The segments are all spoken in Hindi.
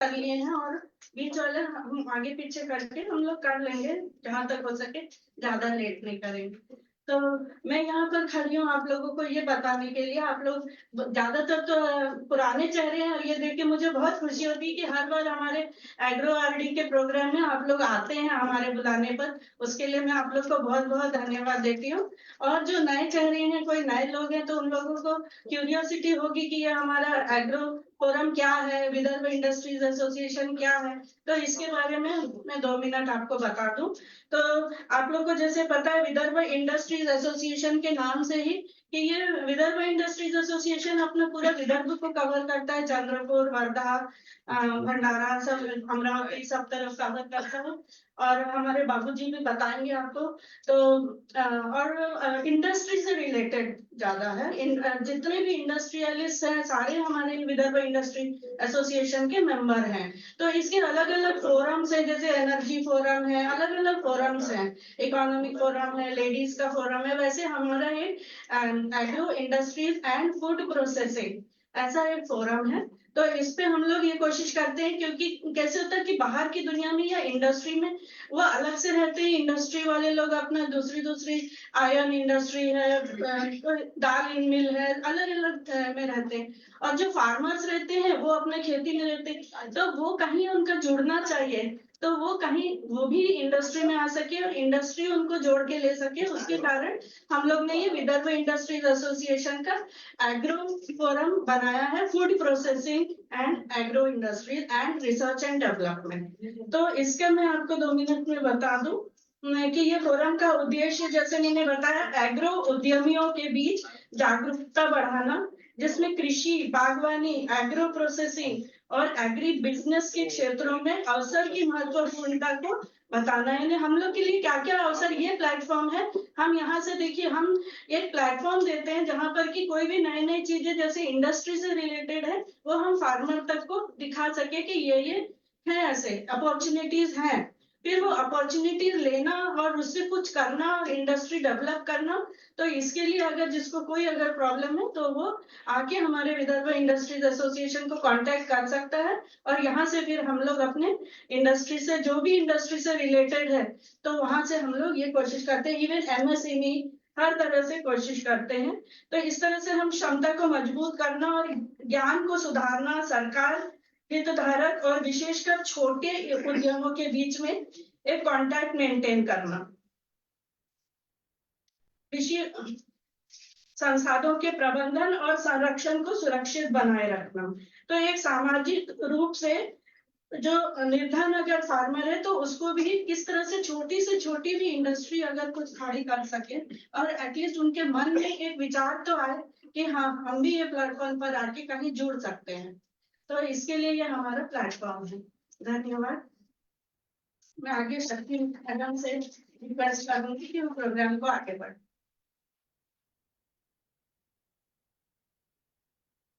कर लिए हैं और बीच वाले हम आगे पीछे करके हम लोग कर लेंगे, जहां तक हो सके, ज्यादा लेट नहीं करेंगे। तो मैं यहाँ पर खड़ी हूँ आप लोगों को ये बताने के लिए। आप लोग ज्यादातर तो पुराने चेहरे हैं और ये देख के मुझे बहुत खुशी होती है कि हर बार हमारे एग्रो आरडी के प्रोग्राम में आप लोग आते हैं हमारे बुलाने पर। उसके लिए मैं आप लोग को बहुत बहुत धन्यवाद देती हूँ। और जो नए चेहरे हैं, कोई नए लोग हैं, तो उन लोगों को क्यूरियोसिटी होगी कि ये हमारा एग्रो फोरम क्या है, विदर्भ इंडस्ट्रीज एसोसिएशन क्या है। तो इसके बारे में मैं 2 मिनट आपको बता दूं। तो आप लोग को जैसे पता है, विदर्भ इंडस्ट्रीज एसोसिएशन के नाम से ही कि ये विदर्भ इंडस्ट्रीज एसोसिएशन अपना पूरा विदर्भ को कवर करता है। चंद्रपुर, वर्धा, भंडारा, सब अमरावती, सब तरफ कवर करता है। और हमारे बाबूजी भी बताएंगे आपको। तो और इंडस्ट्री से रिलेटेड ज्यादा है। जितने भी इंडस्ट्रियलिस्ट हैं सारे हमारे विदर्भ इंडस्ट्री एसोसिएशन के मेंबर हैं। तो इसके अलग अलग फोरम्स हैं, जैसे एनर्जी फोरम है, अलग अलग फोरम्स हैं, इकोनॉमिक फोरम है, लेडीज का फोरम है। वैसे हमारा एक agro industries and food processing ऐसा एक फोरम है। तो इस पे हम लोग ये कोशिश करते हैं, क्योंकि कैसे होता है कि बाहर की दुनिया में या इंडस्ट्री में वो अलग से रहते हैं। इंडस्ट्री वाले लोग अपना दूसरी आयरन इंडस्ट्री है, दाल मिल है, अलग अलग में रहते हैं। और जो फार्मर्स रहते हैं वो अपने खेती में रहते हैं। तो वो कहीं उनका जुड़ना चाहिए, तो वो भी इंडस्ट्री में आ सके और इंडस्ट्री उनको जोड़ के ले सके। उसके कारण हम लोग ने ये विदर्भ इंडस्ट्रीज एसोसिएशन का एग्रो फोरम बनाया है, food processing and agro industries and research and development. तो इसका मैं आपको 2 मिनट में बता दूं कि ये फोरम का उद्देश्य, जैसे मैंने बताया, एग्रो उद्यमियों के बीच जागरूकता बढ़ाना, जिसमें कृषि, बागवानी, एग्रो प्रोसेसिंग और एग्री बिजनेस के क्षेत्रों में अवसर की महत्वपूर्णता को बताना है। हम लोग के लिए क्या क्या अवसर, ये प्लेटफॉर्म है। हम यहाँ से देखिए, हम एक प्लेटफॉर्म देते हैं जहां पर कि कोई भी नई नई चीजें जैसे इंडस्ट्री से रिलेटेड है वो हम फार्मर तक को दिखा सके कि ये है, ऐसे अपॉर्चुनिटीज हैं। फिर वो अपॉर्चुनिटीज लेना और उससे कुछ करना और इंडस्ट्री डेवलप करना। तो इसके लिए अगर जिसको कोई अगर प्रॉब्लम है तो वो आके हमारे विदर्भ इंडस्ट्रीज एसोसिएशन को कांटेक्ट कर सकता है। और यहाँ से फिर हम लोग अपने इंडस्ट्री से, जो भी इंडस्ट्री से रिलेटेड है, तो वहां से हम लोग ये कोशिश करते हैं। इवन एमएसएमई हर तरह से कोशिश करते हैं। तो इस तरह से हम क्षमता को मजबूत करना और ज्ञान को सुधारना, सरकार, हितधारक और विशेषकर छोटे उद्यमों के बीच में एक कांटेक्ट मेंटेन करना, संसाधनों के प्रबंधन और संरक्षण को सुरक्षित बनाए रखना। तो एक सामाजिक रूप से जो निर्धन अगर फार्मर है तो उसको भी किस तरह से छोटी भी इंडस्ट्री अगर कुछ खड़ी कर सके और एटलीस्ट उनके मन में एक विचार तो आए कि हाँ, हम भी ये प्लेटफॉर्म पर आके कहीं जुड़ सकते हैं। तो इसके लिए ये हमारा प्लेटफॉर्म है। धन्यवाद। मैं आगे शक्ति मैडम से रिक्वेस्ट करूंगी कि वो प्रोग्राम को आगे बढ़े।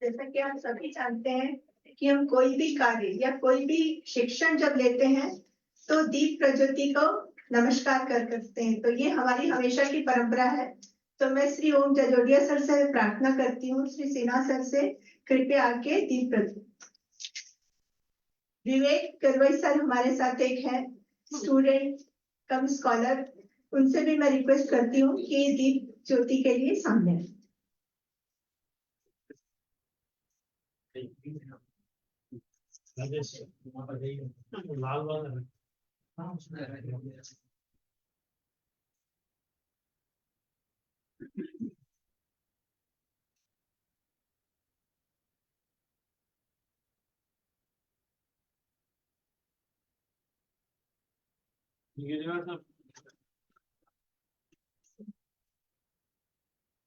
जैसा कि आप सभी जानते हैं कि हम कोई भी कार्य या कोई भी शिक्षण जब लेते हैं तो दीप प्रज्योति को नमस्कार करते हैं। तो ये हमारी हमेशा की परंपरा है। तो मैं श्री ओम जजोडिया सर से प्रार्थना करती हूँ, श्री सिन्हा सर से कृपया आके दीप प्रज्वलित। विवेक करवई सर हमारे साथ एक है स्टूडेंट कम स्कॉलर, उनसे भी मैं रिक्वेस्ट करती हूँ कि दीप ज्योति के लिए सामने आए। लाल वाला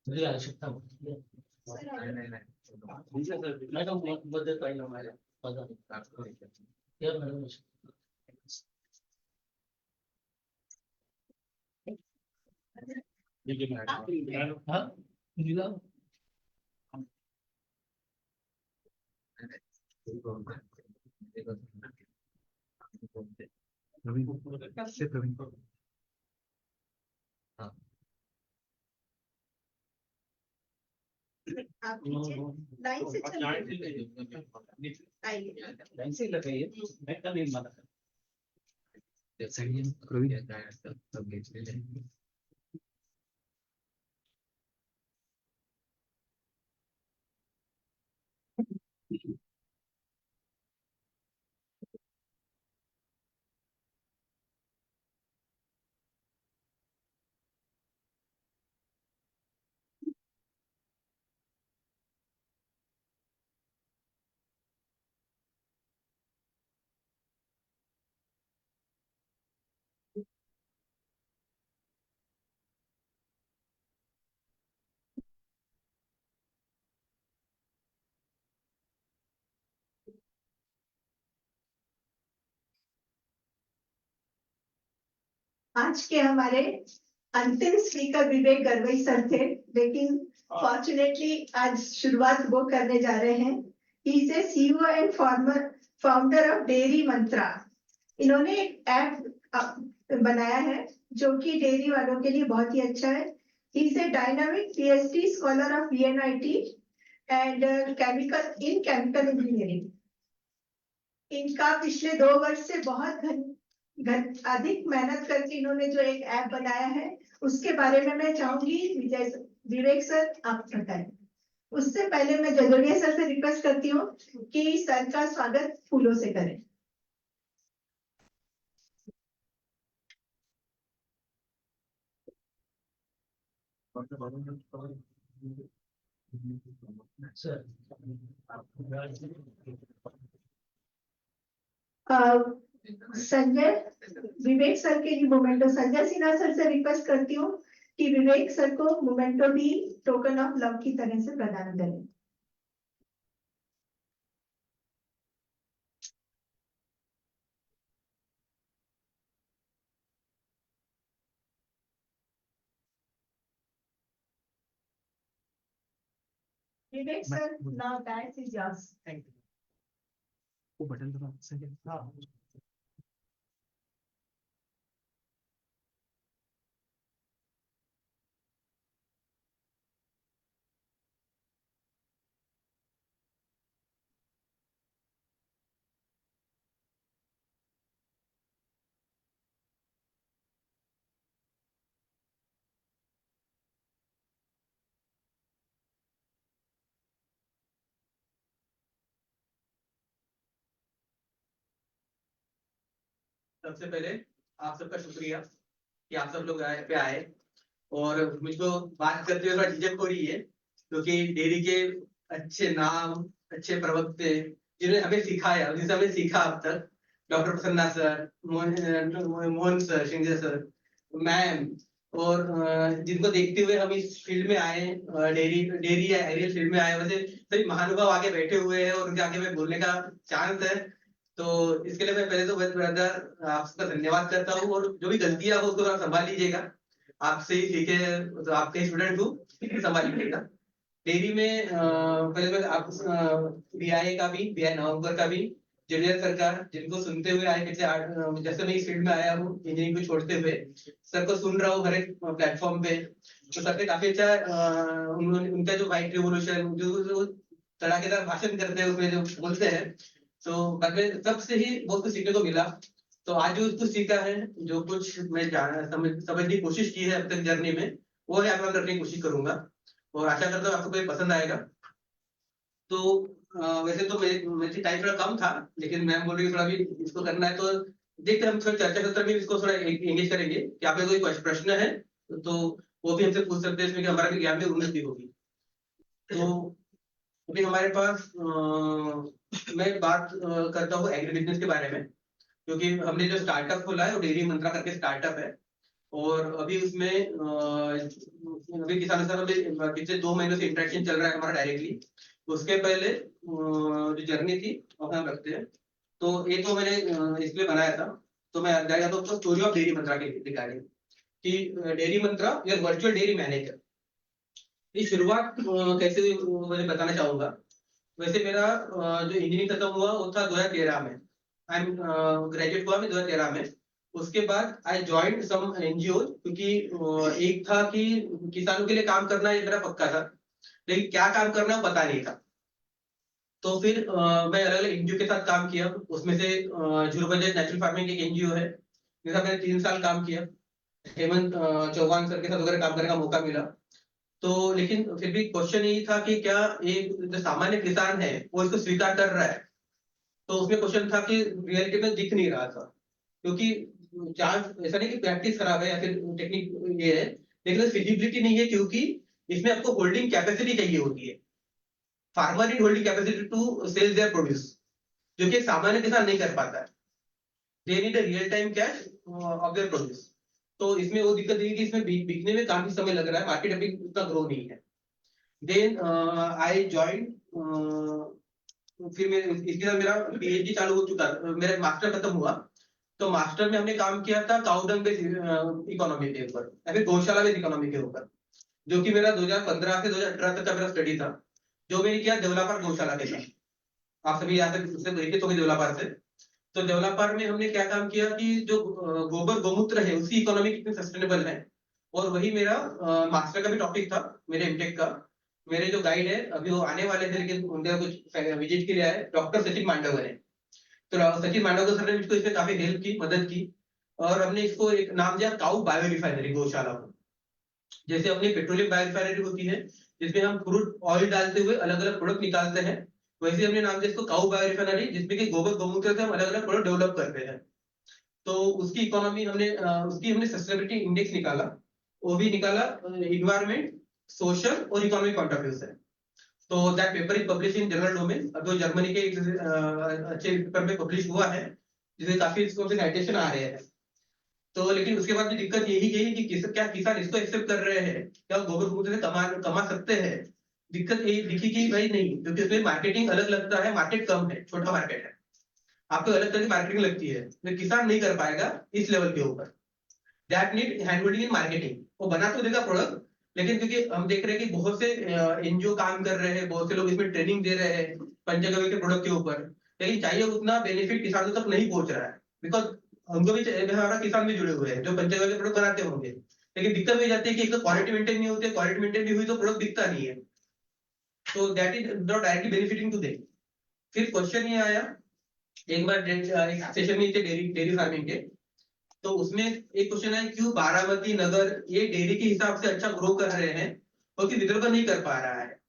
मुझे आवश्यकता मैडम मदद पाहिजे हमारे मैडम आप कीजिए, लाइन से चलिए, आइए। लाइन से लगाइए, मैं कल नहीं माना था। आज के हमारे अंतिम स्पीकर विवेक गरवई सर थे, लेकिन फॉर्चुनेटली आज शुरुआत वो करने जा रहे हैं। He is a CEO and founder of dairy Mantra. इन्होंने एक ऐप बनाया है जो कि डेयरी वालों के लिए बहुत ही अच्छा है। ही is a dynamic PhD scholar of VNIT and chemical engineering. इनका पिछले 2 वर्ष से बहुत अधिक मेहनत करके इन्होंने जो एक ऐप बनाया है, उसके बारे में मैं चाहूंगी विवेक सर आप बताएं। उससे पहले मैं जजोरिया सर से रिक्वेस्ट करती हूँ कि सर का स्वागत फूलों से करें। सर संजय विवेक सर के लिए मोमेंटो, संजय सिन्हा सर से रिक्वेस्ट करती हूँ कि विवेक सर को मोमेंटो भी टोकन ऑफ लव की तरह से प्रदान करें। Vivek sir, now that is yours. Thank you. वो बटन दबा सके। हाँ सबसे पहले आप सबका शुक्रिया कि आप सब लोग आए और मुझको बात करते हुए थोड़ा झिझक हो रही है, क्योंकि डेयरी के अच्छे नाम, अच्छे प्रवक्ते जिन्होंने हमें सिखाया, जिनसे हमने सीखा अब तक, doctor Prasanna sir, Mohan sir, Shinde sir, ma'am, और जिनको देखते हुए हम इस फील्ड में आए, डेयरी या एरियल फील्ड में आए, वैसे सभी महानुभाव आगे बैठे हुए हैं और उनके आगे में बोलने का चांस है। तो इसके लिए मैं पहले तो ब्रदर आप सबका धन्यवाद करता हूँ, और जो भी गलतियां हो उसको आप संभाल लीजिएगा, आपसे ही सीखे, तो आपके स्टूडेंट हूँ, संभाल लीजिएगा। डेयरी में पहले मैं आप बीआई का भी, बीआई नवंबर का भी, जूनियर सरकार जिनको सुनते हुए आए पिछले जैसे मैं इस फील्ड में आया हूँ इंजीनियरिंग को छोड़ते हुए, सर को सुन रहा हूँ हर एक प्लेटफॉर्म पे, तो सर ने काफी अच्छा उनका जो व्हाइट रिवोल्यूशन जो तड़ाकेदार भाषण करते हैं उसमें जो बोलते हैं, तो बाद सबसे ही बहुत कुछ सीखने को मिला। तो आज जो कुछ सीखा है, जो कुछ मैं समझने की कोशिश की है अब तक जर्नी में, वो है आगे करने की कोशिश करूंगा, और आशा करता हूँ आपको पसंद आएगा। तो वैसे तो मेरी टाइम थोड़ा कम था, लेकिन मैम बोल रही थोड़ा भी इसको करना है, तो देखते हम थोड़ा चर्चा सत्र में इसको थोड़ा एंगेज करेंगे कि आपके कोई प्रश्न है तो वो भी हमसे पूछ सकते हैं, इसमें कि हमारा भी ज्ञान में उन्नति होगी। तो अभी हमारे पास मैं बात करता हूँ एग्री बिजनेस के बारे में, क्योंकि हमने जो स्टार्टअप खोला है वो डेयरी मंत्रा करके स्टार्टअप है, और अभी उसमें अभी किसानों से अभी पिछले 2 महीनों से इंटरेक्शन चल रहा है हमारा डायरेक्टली। उसके पहले जो जर्नी थी वो हम रखते हैं, तो एक तो मैंने इसलिए बनाया था, तो मैं जाएगा तो स्टोरी ऑफ डेयरी मंत्रा के रिगार्डिंग कि डेयरी मंत्रा या वर्चुअल डेयरी मैनेजर, ये शुरुआत कैसे मुझे बताना चाहूंगा। वैसे मेरा जो इंजीनियरिंग खत्म हुआ वो था 2013 में, आई एम ग्रेजुएट हुआ मैं 2013 में। उसके बाद आई ज्वाइंट सम एनजीओ, क्योंकि एक था कि किसानों के लिए काम करना ये मेरा पक्का था, लेकिन क्या काम करना है वो पता नहीं था। तो फिर मैं अलग अलग एनजीओ के साथ काम किया, उसमें से जीरो बजट नेचुरल फार्मिंग एक एनजीओ है जिसका मैंने 3 साल काम किया। हेमंत चौहान सर के साथ वगैरह काम करने का मौका मिला। तो लेकिन फिर भी क्वेश्चन यही था कि क्या एक जो सामान्य किसान है वो इसको स्वीकार कर रहा है। तो उसमें क्वेश्चन था कि रियलिटी में दिख नहीं रहा था, क्योंकि चांस ऐसा नहीं कि प्रैक्टिस खराब है या फिर टेक्निक ये है, लेकिन फिजिबिलिटी नहीं है, क्योंकि इसमें आपको होल्डिंग कैपेसिटी चाहिए होती है। Farmer need holding capacity to sell their produce, जो कि एक सामान्य किसान नहीं कर पाता है। They need real time cash of their produce. तो इसमें वो दिक्कत ये कि इसमें बिकने में काफी समय लग रहा है, मार्केट अभी उतना ग्रो नहीं है। देन आई ज्वाइन, फिर मेरे इसके साथ मेरा पीएचडी चालू हो चुका, मेरा मास्टर खत्म हुआ। तो मास्टर में हमने काम किया था काउडंग बेस्ड इकोनॉमी के ऊपर या फिर गौशाला बेस्ड इकोनॉमी के ऊपर, जो कि मेरा 2015 से 2018 तक का मेरा स्टडी था, जो मैंने किया देवलापार गौशाला के साथ। आप सभी यहाँ से उससे परिचित होंगे देवलापार से। तो देवलापार में हमने क्या काम किया कि जो गोबर गोमूत्र है उसकी इकोनॉमी कितनी सस्टेनेबल है, और वही मेरा मास्टर का भी टॉपिक था, मेरे एमटेक का। मेरे जो गाइड है अभी वो आने वाले थे, लेकिन उनका कुछ विजिट के लिए आए, डॉक्टर सचिन मांडवर है। तो सचिन मांडवर सर ने मुझको इसमें काफी हेल्प की, मदद की, और हमने इसको एक नाम दिया काउ बायो रिफाइनरी गौशाला को। जैसे अपनी पेट्रोलियम बायो रिफाइनरी होती है जिसमें हम क्रूड ऑयल डालते हुए अलग अलग प्रोडक्ट निकालते हैं, वैसे हमने नाम दिया इसको काउ बायो रिफाइनरी, जिसमें कि गोबर गोमूत्र से हम अलग अलग प्रोडक्ट डेवलप करते हैं। तो उसकी इकोनॉमी उसकी हमने सस्टेनेबिलिटी इंडेक्स निकाला, वो भी निकाला इन्वायरमेंट, सोशल और इकोनॉमिक पॉइंट ऑफ व्यू से। तो that paper is publish in general domain, जो जर्मनी के अच्छे पेपर में पब्लिश हुआ है, जिसमें काफी इसको साइटेशन आ रहे हैं। तो लेकिन उसके बाद भी दिक्कत यही गई कि क्या किसान इसको एक्सेप्ट कर रहे हैं, क्या गोबर गोमूत्र से कमा सकते हैं। दिक्कत यही दिखी कि भाई नहीं, क्योंकि उसमें मार्केटिंग अलग लगता है, मार्केट कम है, छोटा मार्केट है, आपको अलग तरह की मार्केटिंग लगती है, तो किसान नहीं कर पाएगा इस लेवल के ऊपर। That need hand holding in marketing. वो बना तो देगा प्रोडक्ट, लेकिन क्योंकि हम देख रहे हैं कि बहुत से एनजीओ काम कर रहे हैं, बहुत से लोग इसमें ट्रेनिंग दे रहे हैं पंचगव्य के प्रोडक्ट के ऊपर, लेकिन चाहिए उतना बेनिफिट किसानों तक नहीं पहुंच रहा है। बिकॉज हमको भी हमारा किसान भी जुड़े हुए हैं जो पंचगव्य के प्रोडक्ट बनाते होंगे, लेकिन दिक्कत हो जाती है कि एक तो क्वालिटी मेंटेन नहीं होती है, क्वालिटी मेंटेन भी हुई तो प्रोडक्ट दिखता नहीं है। तो that is not directly benefiting to them. फिर क्वेश्चन ये आया, एक बार एक सेशन में थे डेयरी फार्मिंग के, तो उसमें एक क्वेश्चन है क्यों बारामती नगर ये डेयरी के हिसाब से अच्छा ग्रो कर रहे हैं और कि विदर्भ नहीं कर पा रहा है,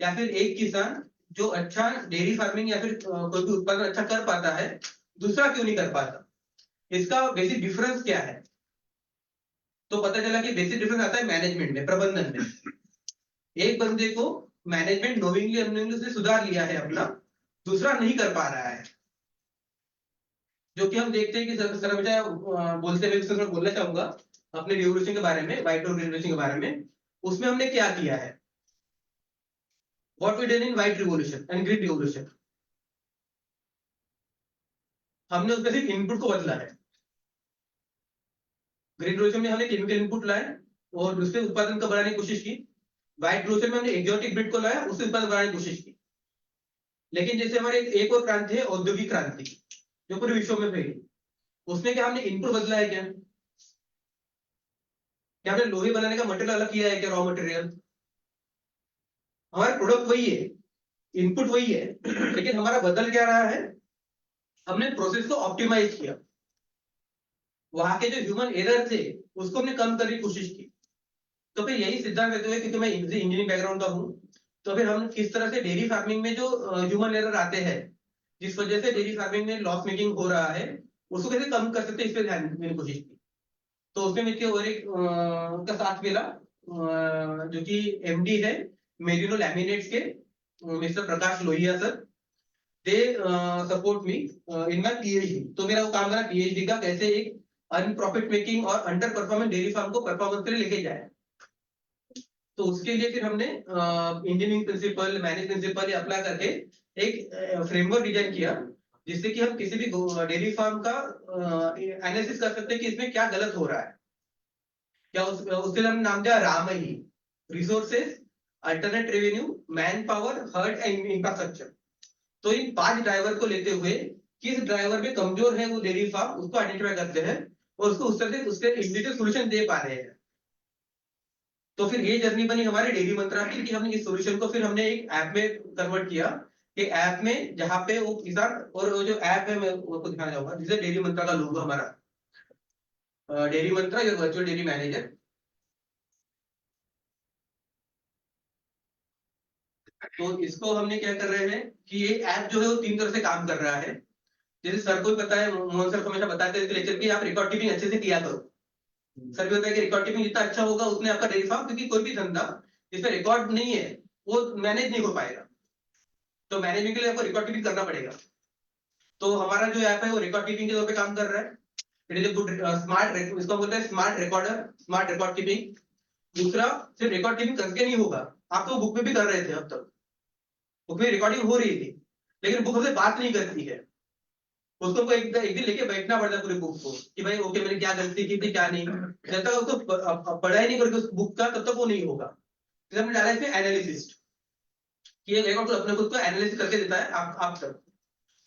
या फिर एक किसान जो अच्छा डेयरी फार्मिंग या फिर कोई भी उत्पादन अच्छा कर पाता है दूसरा क्यों नहीं कर पाता, इसका बेसिक डिफरेंस क्या है। तो पता चला कि बेसिक डिफरेंस आता है मैनेजमेंट में, प्रबंधन में। एक बंदे को मैनेजमेंट नोविंगली अननोविंगली से सुधार लिया है अपना, दूसरा नहीं कर पा रहा है। जो कि हम देखते हैं कि सर मुझे बोलते हुए बोलना चाहूंगा अपने रिवोल्यूशन के बारे में, व्हाइट रिवोल्यूशन के बारे में। उसमें हमने क्या किया है, what we done in white revolution and green revolution. हमने उसमें सिर्फ इनपुट को बदला है। ग्रीन रिवोल्यूशन में हमने केमिकल इनपुट लाए और उससे उत्पादन को बढ़ाने की कोशिश की। व्हाइट रिवोल्यूशन में हमने एक्सोटिक ब्रीड को लाया, उससे उत्पादन बढ़ाने की कोशिश की। लेकिन जैसे हमारे एक और क्रांति है औद्योगिक क्रांति, जो पूरे विश्व में फैली, उसमें क्या हमने इनपुट बदला है, क्या हमने लोहे बनाने का मटेरियल अलग किया है क्या, रॉ मटेरियल। हमारा प्रोडक्ट वही है, इनपुट वही है, लेकिन हमारा बदल क्या रहा है, हमने प्रोसेस को ऑप्टिमाइज किया। वहां के जो ह्यूमन एरर थे उसको हमने कम करने की कोशिश की। तो फिर यही सिद्धांत रहते हुए, क्योंकि मैं इंजीनियरिंग बैकग्राउंड का हूं, तो फिर हम किस तरह से डेयरी फार्मिंग में जो ह्यूमन एरर आते हैं, जिस वजह से डेयरी फार्मिंग में लॉस मेकिंग हो रहा है, उसको कैसे कम कर सकते हैं, इस पर ध्यान देने की कोशिश की। तो उसमें मुझे और एक का साथ मिला, जो कि एमडी है मेरिनो लैमिनेट्स के, mister Prakash Lohia sir. They support me in my PhD. तो मेरा वो काम था पीएचडी का, कैसे एक अनप्रॉफिट मेकिंग और अंडर परफॉर्मेंस डेयरी फार्म को परफॉर्मेंस के लिए लेके जाए। तो उसके लिए फिर हमने engineering principle, manage principle apply करके एक फ्रेमवर्क डिजाइन किया, जिससे कि हम किसी भी डेयरी फार्म का एनालिसिस कर सकते हैं कि इसमें क्या गलत हो रहा है। क्या उसके लिए हमने नाम दिया रामही, resources, alternate revenue, manpower, heart and infrastructure. तो इन 5 ड्राइवर को लेते हुए किस ड्राइवर में कमजोर है वो डेयरी फार्म, उसको आइडेंटिफाई करते हैं और उसको उस तरह से उसके इमीडिएट सोल्यूशन दे पा रहे हैं। तो फिर ये जर्नी बनी हमारे डेयरी मंत्रा की कि हमने इस सॉल्यूशन को फिर हमने एक ऐप में कन्वर्ट किया कि ऐप में जहाँ पे वो किसान और वो जो ऐप है मैं आपको दिखाना चाहूंगा, जिसे डेयरी मंत्रा का लोगो हमारा डेयरी मंत्रा या वर्चुअल डेयरी मैनेजर। तो इसको हमने क्या कर रहे हैं कि ये ऐप जो है वो 3 तरह से काम कर रहा है। जैसे सर को भी पता है, मोहन सर को हमेशा बताते हैं लेक्चर की आप रिकॉर्ड कीपिंग अच्छे से किया करो। सर भी होता है कि रिकॉर्ड कीपिंग जितना अच्छा होगा उतने आपका डेयरी फार्म, क्योंकि कोई भी धंधा जिसमें रिकॉर्ड नहीं है वो मैनेज नहीं हो पाएगा, तो मैनेजमेंट के लिए आपको रिकॉर्ड कीपिंग करना पड़ेगा। तो हमारा जो ऐप है वो रिकॉर्ड कीपिंग के तौर पे काम कर रहा है। इट इज गुड स्मार्ट, इसको बोलते हैं smart recorder, smart record keeping. दूसरा, सिर्फ रिकॉर्ड कीपिंग करके नहीं होगा, आप तो बुक में भी कर रहे थे, अब तक बुक में रिकॉर्डिंग हो रही थी, लेकिन बुक हमसे बात नहीं करती है। उसको एक दिन लेके बैठना पड़ता है पूरे बुक को कि भाई ओके मैंने क्या गलती की थी क्या नहीं, जब तक उसको पढ़ा ही नहीं करके उस बुक का तब तक वो नहीं होगा। फिर हमने डाला इसमें एनालिसिस्ट, कि एक रिकॉर्ड अपने खुद को एनालिसिस करके देता है आप तक।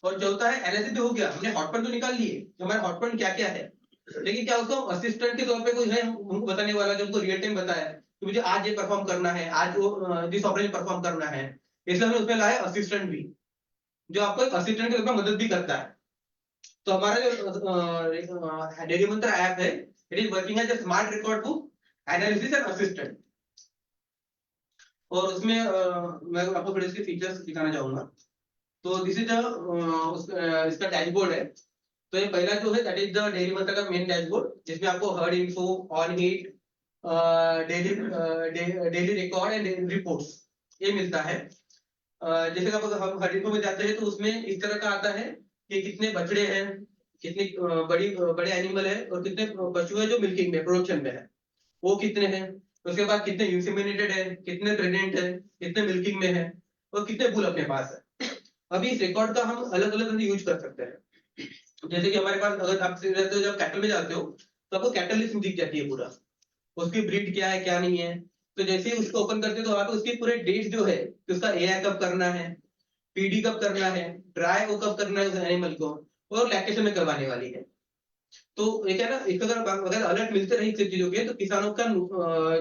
और चौथा है एनालिसिस भी हो गया, हमने हॉट पॉइंट तो निकाल लिए कि हमारे हॉट पॉइंट क्या क्या है, लेकिन क्या उसको असिस्टेंट के तौर पे कोई है हमको बताने वाला जो हमको रियल टाइम बताया कि मुझे आज ये परफॉर्म करना है, आज वो दिस ऑपरेशन परफॉर्म करना है। इसलिए हमने उसमें लाया असिस्टेंट भी, जो आपको एक असिस्टेंट के रूप में मदद भी करता है। तो हमारा जो डेयरी मंत्रा ऐप है, it is working as a smart record book, analysis and assistant. और उसमें मैं आपको थोड़े इसके फीचर्स दिखाना चाहूंगा। तो दिस इज इसका डैशबोर्ड है। तो ये पहला जो है दैट इज द डेयरी मंत्रा का मेन डैशबोर्ड, जिसमें आपको heard info, on heat, daily record and reports ये मिलता है। जैसे हम हर्ड इन्फो में जाते हैं तो उसमें इस तरह का आता है कि कितने बछड़े हैं, कितने बड़े एनिमल है, और कितने पशु है जो मिल्किंग में प्रोडक्शन में है वो कितने हैं। उसके बाद कितने इंसेमिनेटेड है, कितने प्रेग्नेंट है, कितने मिल्किंग में है, और कितने बुल अपने पास है। अभी इस रिकॉर्ड का हम अलग अलग यूज कर सकते हैं। जैसे कि हमारे पास अगर आप रहते हो, जब कैटल में जाते हो तो आपको कैटल लिस्ट दिख जाती है पूरा, उसकी ब्रीड क्या है क्या नहीं है। तो जैसे ही उसको ओपन करते हो तो आप उसके पूरे डेट जो है कि उसका एआई कब करना है, पीडी कब करना है, ड्राई वो कब करना है उस एनिमल को, और लैक्टेशन में करवाने वाली है। तो एक है ना, एक अगर अलर्ट मिलते रहे इस चीजों के तो किसानों का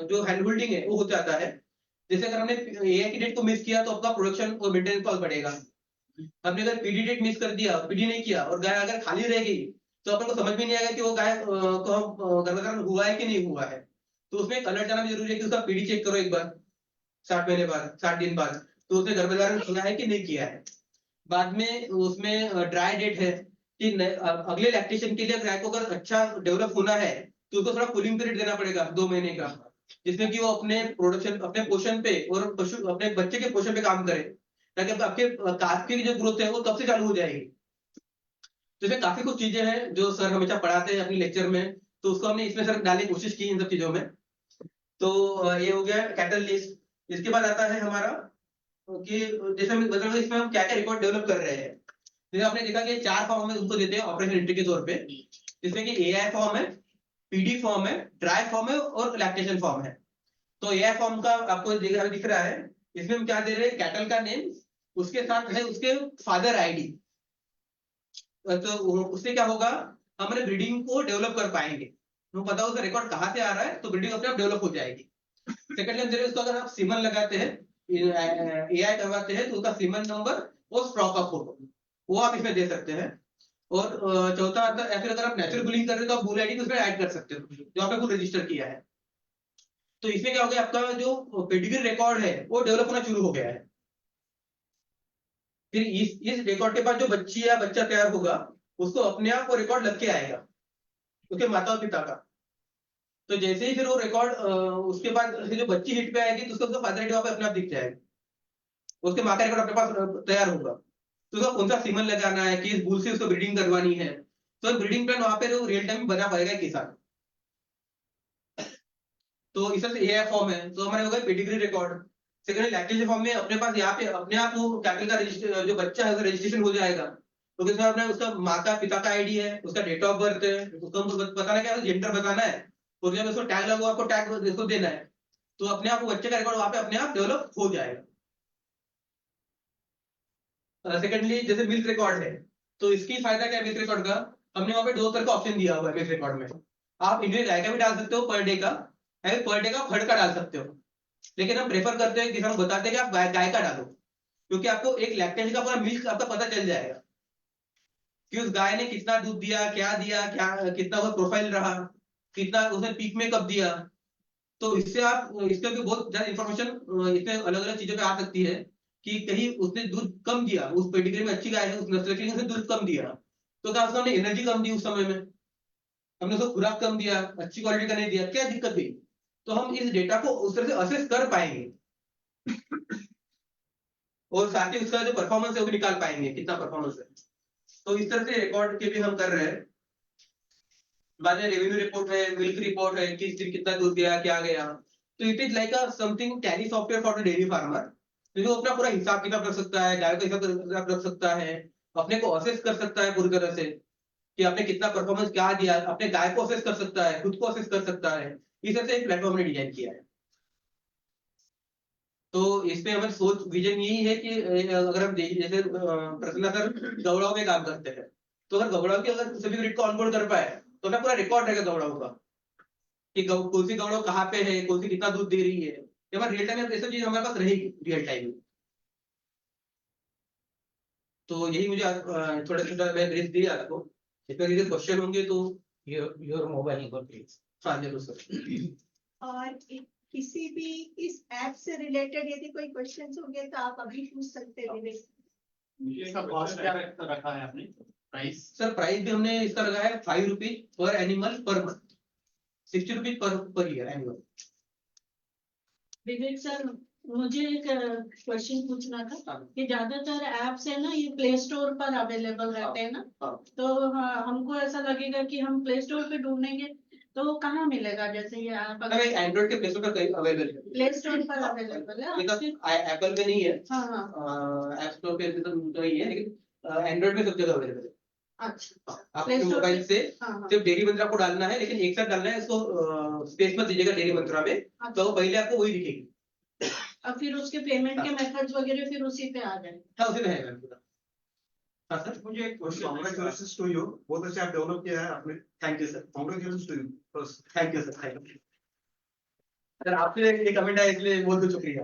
जो हैंड होल्डिंग है वो हो जाता है। जैसे अगर हमने एआई की डेट को मिस किया तो आपका प्रोडक्शन और मेंटेनेंस कॉस्ट बढ़ेगा। हमने अगर पीडी डेट मिस कर दिया, पीडी नहीं किया, और गाय अगर खाली रह गई तो अपन को समझ में नहीं आएगा कि वो गाय को हम गर्भधारण हुआ है कि नहीं हुआ है। तो उसमें एक अलर्ट जाना भी जरूरी है कि उसका पीडी चेक करो एक बार 60 महीने बाद, 60 दिन बाद, तो उसने गर्भधारण किया है कि नहीं किया है। बाद में उसमें ड्राई डेट है कि अगले लैक्टेशन के लिए गाय को अगर अच्छा डेवलप होना है तो उसको थोड़ा कूलिंग पीरियड देना पड़ेगा 2 महीने का, जिसमें कि वो अपने प्रोडक्शन, अपने पोषण पे और पशु अपने बच्चे के पोषण पे काम करे, ताकि आपके काफ की जो ग्रोथ है वो तब से चालू हो जाएगी। तो इसमें काफी कुछ चीजें हैं जो सर हमेशा पढ़ाते हैं अपने लेक्चर में, तो उसको हमने इसमें सर डालने की कोशिश की इन सब चीजों में। तो ये हो गया कैटल लिस्ट। इसके बाद आता है हमारा कि जैसे मैं बता रहा हूं इसमें हम क्या क्या रिकॉर्ड डेवलप कर रहे हैं। जैसे आपने देखा कि 4 फॉर्म में उनको देते हैं ऑपरेशन एंट्री के तौर पे, जिसमें कि एआई फॉर्म है, पीडी फॉर्म है, ड्राई फॉर्म है, और लैक्टेशन फॉर्म है। तो एआई फॉर्म का आपको दिख रहा है, इसमें हम क्या दे रहे हैं, कैटल का नेम, उसके साथ है उसके फादर आईडी। तो उससे क्या होगा, हम अपने ब्रीडिंग को डेवलप कर पाएंगे। तो पता उसका रिकॉर्ड कहाँ से आ रहा है, तो ब्रीडिंग अपने आप डेवलप हो जाएगी। सेकंडली हम दे रहे हैं उसको, अगर आप सीमन लगाते हैं, एआई करवाते हैं, तो उसका सीमन नंबर और स्टॉक का फोटो वो आप इसमें दे सकते हैं। और चौथा आता है, फिर अगर आप नेचुरल बुलिंग कर रहे हैं तो आप बुल आईडी उसमें ऐड कर सकते हो जो आपने खुद रजिस्टर किया है। तो इसमें क्या हो गया, आपका जो पेडिग्री रिकॉर्ड है वो डेवलप होना शुरू हो गया है। फिर इस रिकॉर्ड के बाद जो बच्ची या बच्चा तैयार होगा उसको अपने आप वो रिकॉर्ड लग के आएगा उसके माता और पिता का। तो जैसे ही फिर वो रिकॉर्ड उसके बाद जो बच्ची हिट पे आएगी तो उसका फादर आईडी वहां पे अपने आप दिख जाएगा, उसके माँ का रिकॉर्ड अपने पास तैयार होगा। तो उसका कौन सा सीमन लगाना है, किस बुल से उसको ब्रीडिंग करवानी है, तो ब्रीडिंग प्लान वहां पे रियल टाइम बना पाएगा किसान। तो इस तरह से एआई फॉर्म है, तो हमारे हो गए pedigree record. Secondly lactation form में अपने पास यहाँ पे अपने आप वो कैटल का रजिस्टर जो बच्चा है उसका रजिस्ट्रेशन हो जाएगा। तो इसमें अपने उसका माँ का पिता का आईडी है, उसका डेट ऑफ बर्थ है, उसको हमको बताना क्या है, जेंडर बताना है, तो जब उसको टैग लगा आपको टैग इसको देना है, तो अपने आप बच्चे का रिकॉर्ड वहां पे अपने आप डेवलप हो जाएगा। सेकेंडली जैसे मिल्क रिकॉर्ड है, तो इसकी फायदा क्या है मिल्क रिकॉर्ड का, हमने वहां पे 2 तरह का ऑप्शन दिया हुआ है मिल्क रिकॉर्ड में। आप इंडियन गाय का भी डाल सकते हो पर डे का, है पर डे का फड़ का डाल सकते हो, लेकिन हम प्रेफर करते हैं कि हम बताते हैं कि आप गाय का डालो, क्योंकि आपको एक लैक्टेंस का पूरा मिल्क आपका पता चल जाएगा कि उस गाय ने कितना दूध दिया, क्या कितना वो प्रोफाइल रहा, कितना उसने पीक में कब दिया। तो इससे आप इसमें भी बहुत ज्यादा इन्फॉर्मेशन इसमें अलग अलग चीजों पे आ सकती है कि कहीं उसने दूध कम दिया, उस पेडिग्री में अच्छी गाय है, उस नस्ल की उसने दूध कम दिया, तो क्या उसने एनर्जी कम दी उस समय में, हमने उसको खुराक कम दिया, अच्छी क्वालिटी का नहीं दिया, क्या दिक्कत हुई। तो हम इस डेटा को उस तरह से असेस कर पाएंगे और साथ ही उसका जो परफॉर्मेंस है वो भी निकाल पाएंगे कितना परफॉर्मेंस है। तो इस तरह से रिकॉर्ड के भी हम कर रहे हैं। बाद में रेवेन्यू रिपोर्ट है, मिल्क रिपोर्ट है, किस दिन कितना दूध दिया, क्या गया। तो it is like a something tally software for the dairy farmer, जो अपना पूरा हिसाब किताब रख सकता है, गाय का हिसाब रख सकता है, अपने को असेस कर सकता है पूरी तरह से कि आपने कितना परफॉर्मेंस क्या दिया, अपने गाय को असेस कर सकता है, खुद को असेस कर सकता है। इस तरह से एक प्लेटफॉर्म ने डिजाइन किया है। तो इसमें हमारी सोच विजन यही है कि अगर हम जैसे प्रसन्ना सर गौड़ाओं में काम करते हैं, तो अगर गौड़ाओं की अगर सभी ग्रिड को ऑनबोर्ड कर पाए तो ना पूरा रिकॉर्ड रहेगा गौड़ाओं का कि कौन सी गौड़ाओं कहाँ पे है, कौन सी कितना दूध दे रही है, ये हमारे रियल टाइम में सब चीज हमारे पास रहेगी रियल टाइम में। तो यही मुझे थोड़ा छोटा मैं ब्रीफ दिया आपको, इसमें यदि क्वेश्चन होंगे तो योर मोबाइल नंबर प्लीज। हाँ जरूर सर। और किसी भी इस ऐप से रिलेटेड यदि कोई क्वेश्चंस होंगे तो आप अभी पूछ सकते हैं विवेक। मुझे इसका कॉस्ट क्या रखा है आपने, प्राइस? सर प्राइस भी हमने इसका रखा है 5 rupees per animal per month, 60 rupees per year annual. Vivek sir मुझे एक क्वेश्चन पूछना था कि ज्यादातर एप्स है ना ये प्ले स्टोर पर अवेलेबल रहते हैं ना, तो हाँ, हमको ऐसा लगेगा कि हम प्ले स्टोर पे ढूंढेंगे तो कहाँ मिलेगा, जैसे ये ऐप एंड्रॉइड के प्ले स्टोर पर अवेलेबल है, प्ले स्टोर पर अवेलेबल है। एप्पल पे नहीं है, हाँ ऐप स्टोर पे तो नहीं है, लेकिन एंड्रॉइड में सब जगह अवेलेबल है। अच्छा आपके मोबाइल से सिर्फ डेयरी मंत्रा को डालना है, लेकिन एक साथ डालना है, इसको स्पेस मत दीजिएगा डेयरी मंत्रा में, तो पहले आपको वही दिखेगी और फिर उसके पेमेंट के मेथड्स वगैरह फिर उसी पे आ जाएंगे। हाँ उसी में है मैम पूरा। हाँ सर मुझे एक क्वेश्चन, कांग्रेचुलेशंस टू यू, बहुत अच्छे आप डेवलप किया है आपने। Thank you sir. Congratulations to you first. Thank you sir, thank you sir. आपसे ये कमेंट है इसलिए बहुत बहुत शुक्रिया।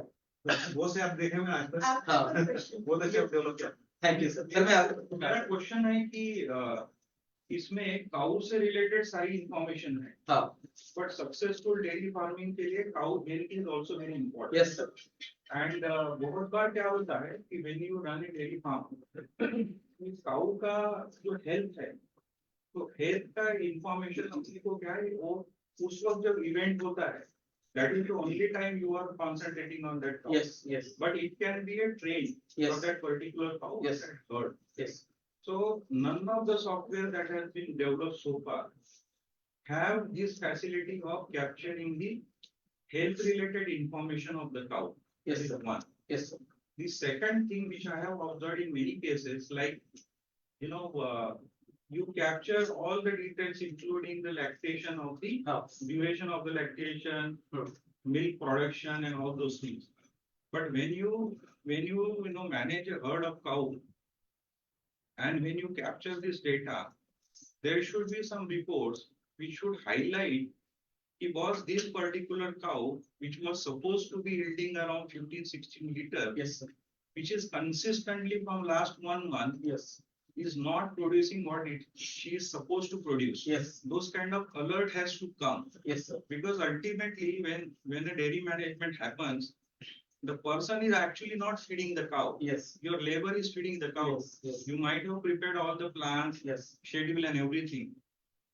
वो से आप देखे हुए आज तक, हाँ बहुत अच्छे आप डेवलप किया। Thank you sir. सर मैं मेरा क्वेश्चन है कि इसमें काउ से रिलेटेड सारी इंफॉर्मेशन है, हाँ बट सक्सेसफुल डेयरी फार्मिंग के लिए cow health is also very important. Yes sir. And बहुत बार क्या होता है कि when you run a dairy farm, cow का जो हेल्थ है, तो हेल्थ का इंफॉर्मेशन अपने को क्या है, वो उस वक्त जब इवेंट होता है, that is the only time you are concentrating on that cow. Yes. But it can be a train for that particular cow. Yes. That herd. Yes. So none of the software that has been developed so far have this facility of capturing the health related information of the cow. Yes, That is sir. one. Yes sir. The second thing which I have observed in many cases, like, you capture all the details, including the lactation of the duration of the lactation, milk production, and all those things. But when you manage a herd of cow, and when you capture this data, there should be some reports which should highlight it was this particular cow which was supposed to be yielding around 15-16 liters. Yes sir. Which is consistently from last 1 month. Yes. Is not producing what she is supposed to produce. Yes. Those kind of alert has to come. Yes sir. Because ultimately when a dairy management happens, the person is actually not feeding the cow. Yes. Your labor is feeding the cow. Yes. You might have prepared all the plans, Yes. schedule and everything.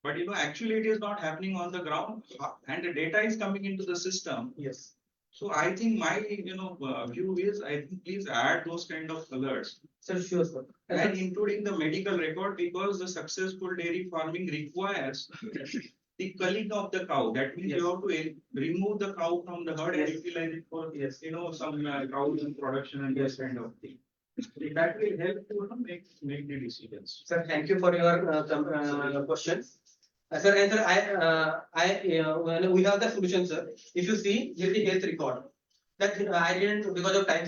But actually it is not happening on the ground, and the data is coming into the system. Yes. So I think my view is, I think please add those kind of alerts. Sir, sure sir. And including the medical record, because the successful dairy farming requires the culling of the cow. That means you have to remove the cow from the herd and utilize it for some cows in production and this kind of thing. That will help to make the decisions. Sir, thank you for your questions. Sir, we have the solution, sir. If you see, here the health record. That I didn't, because of time,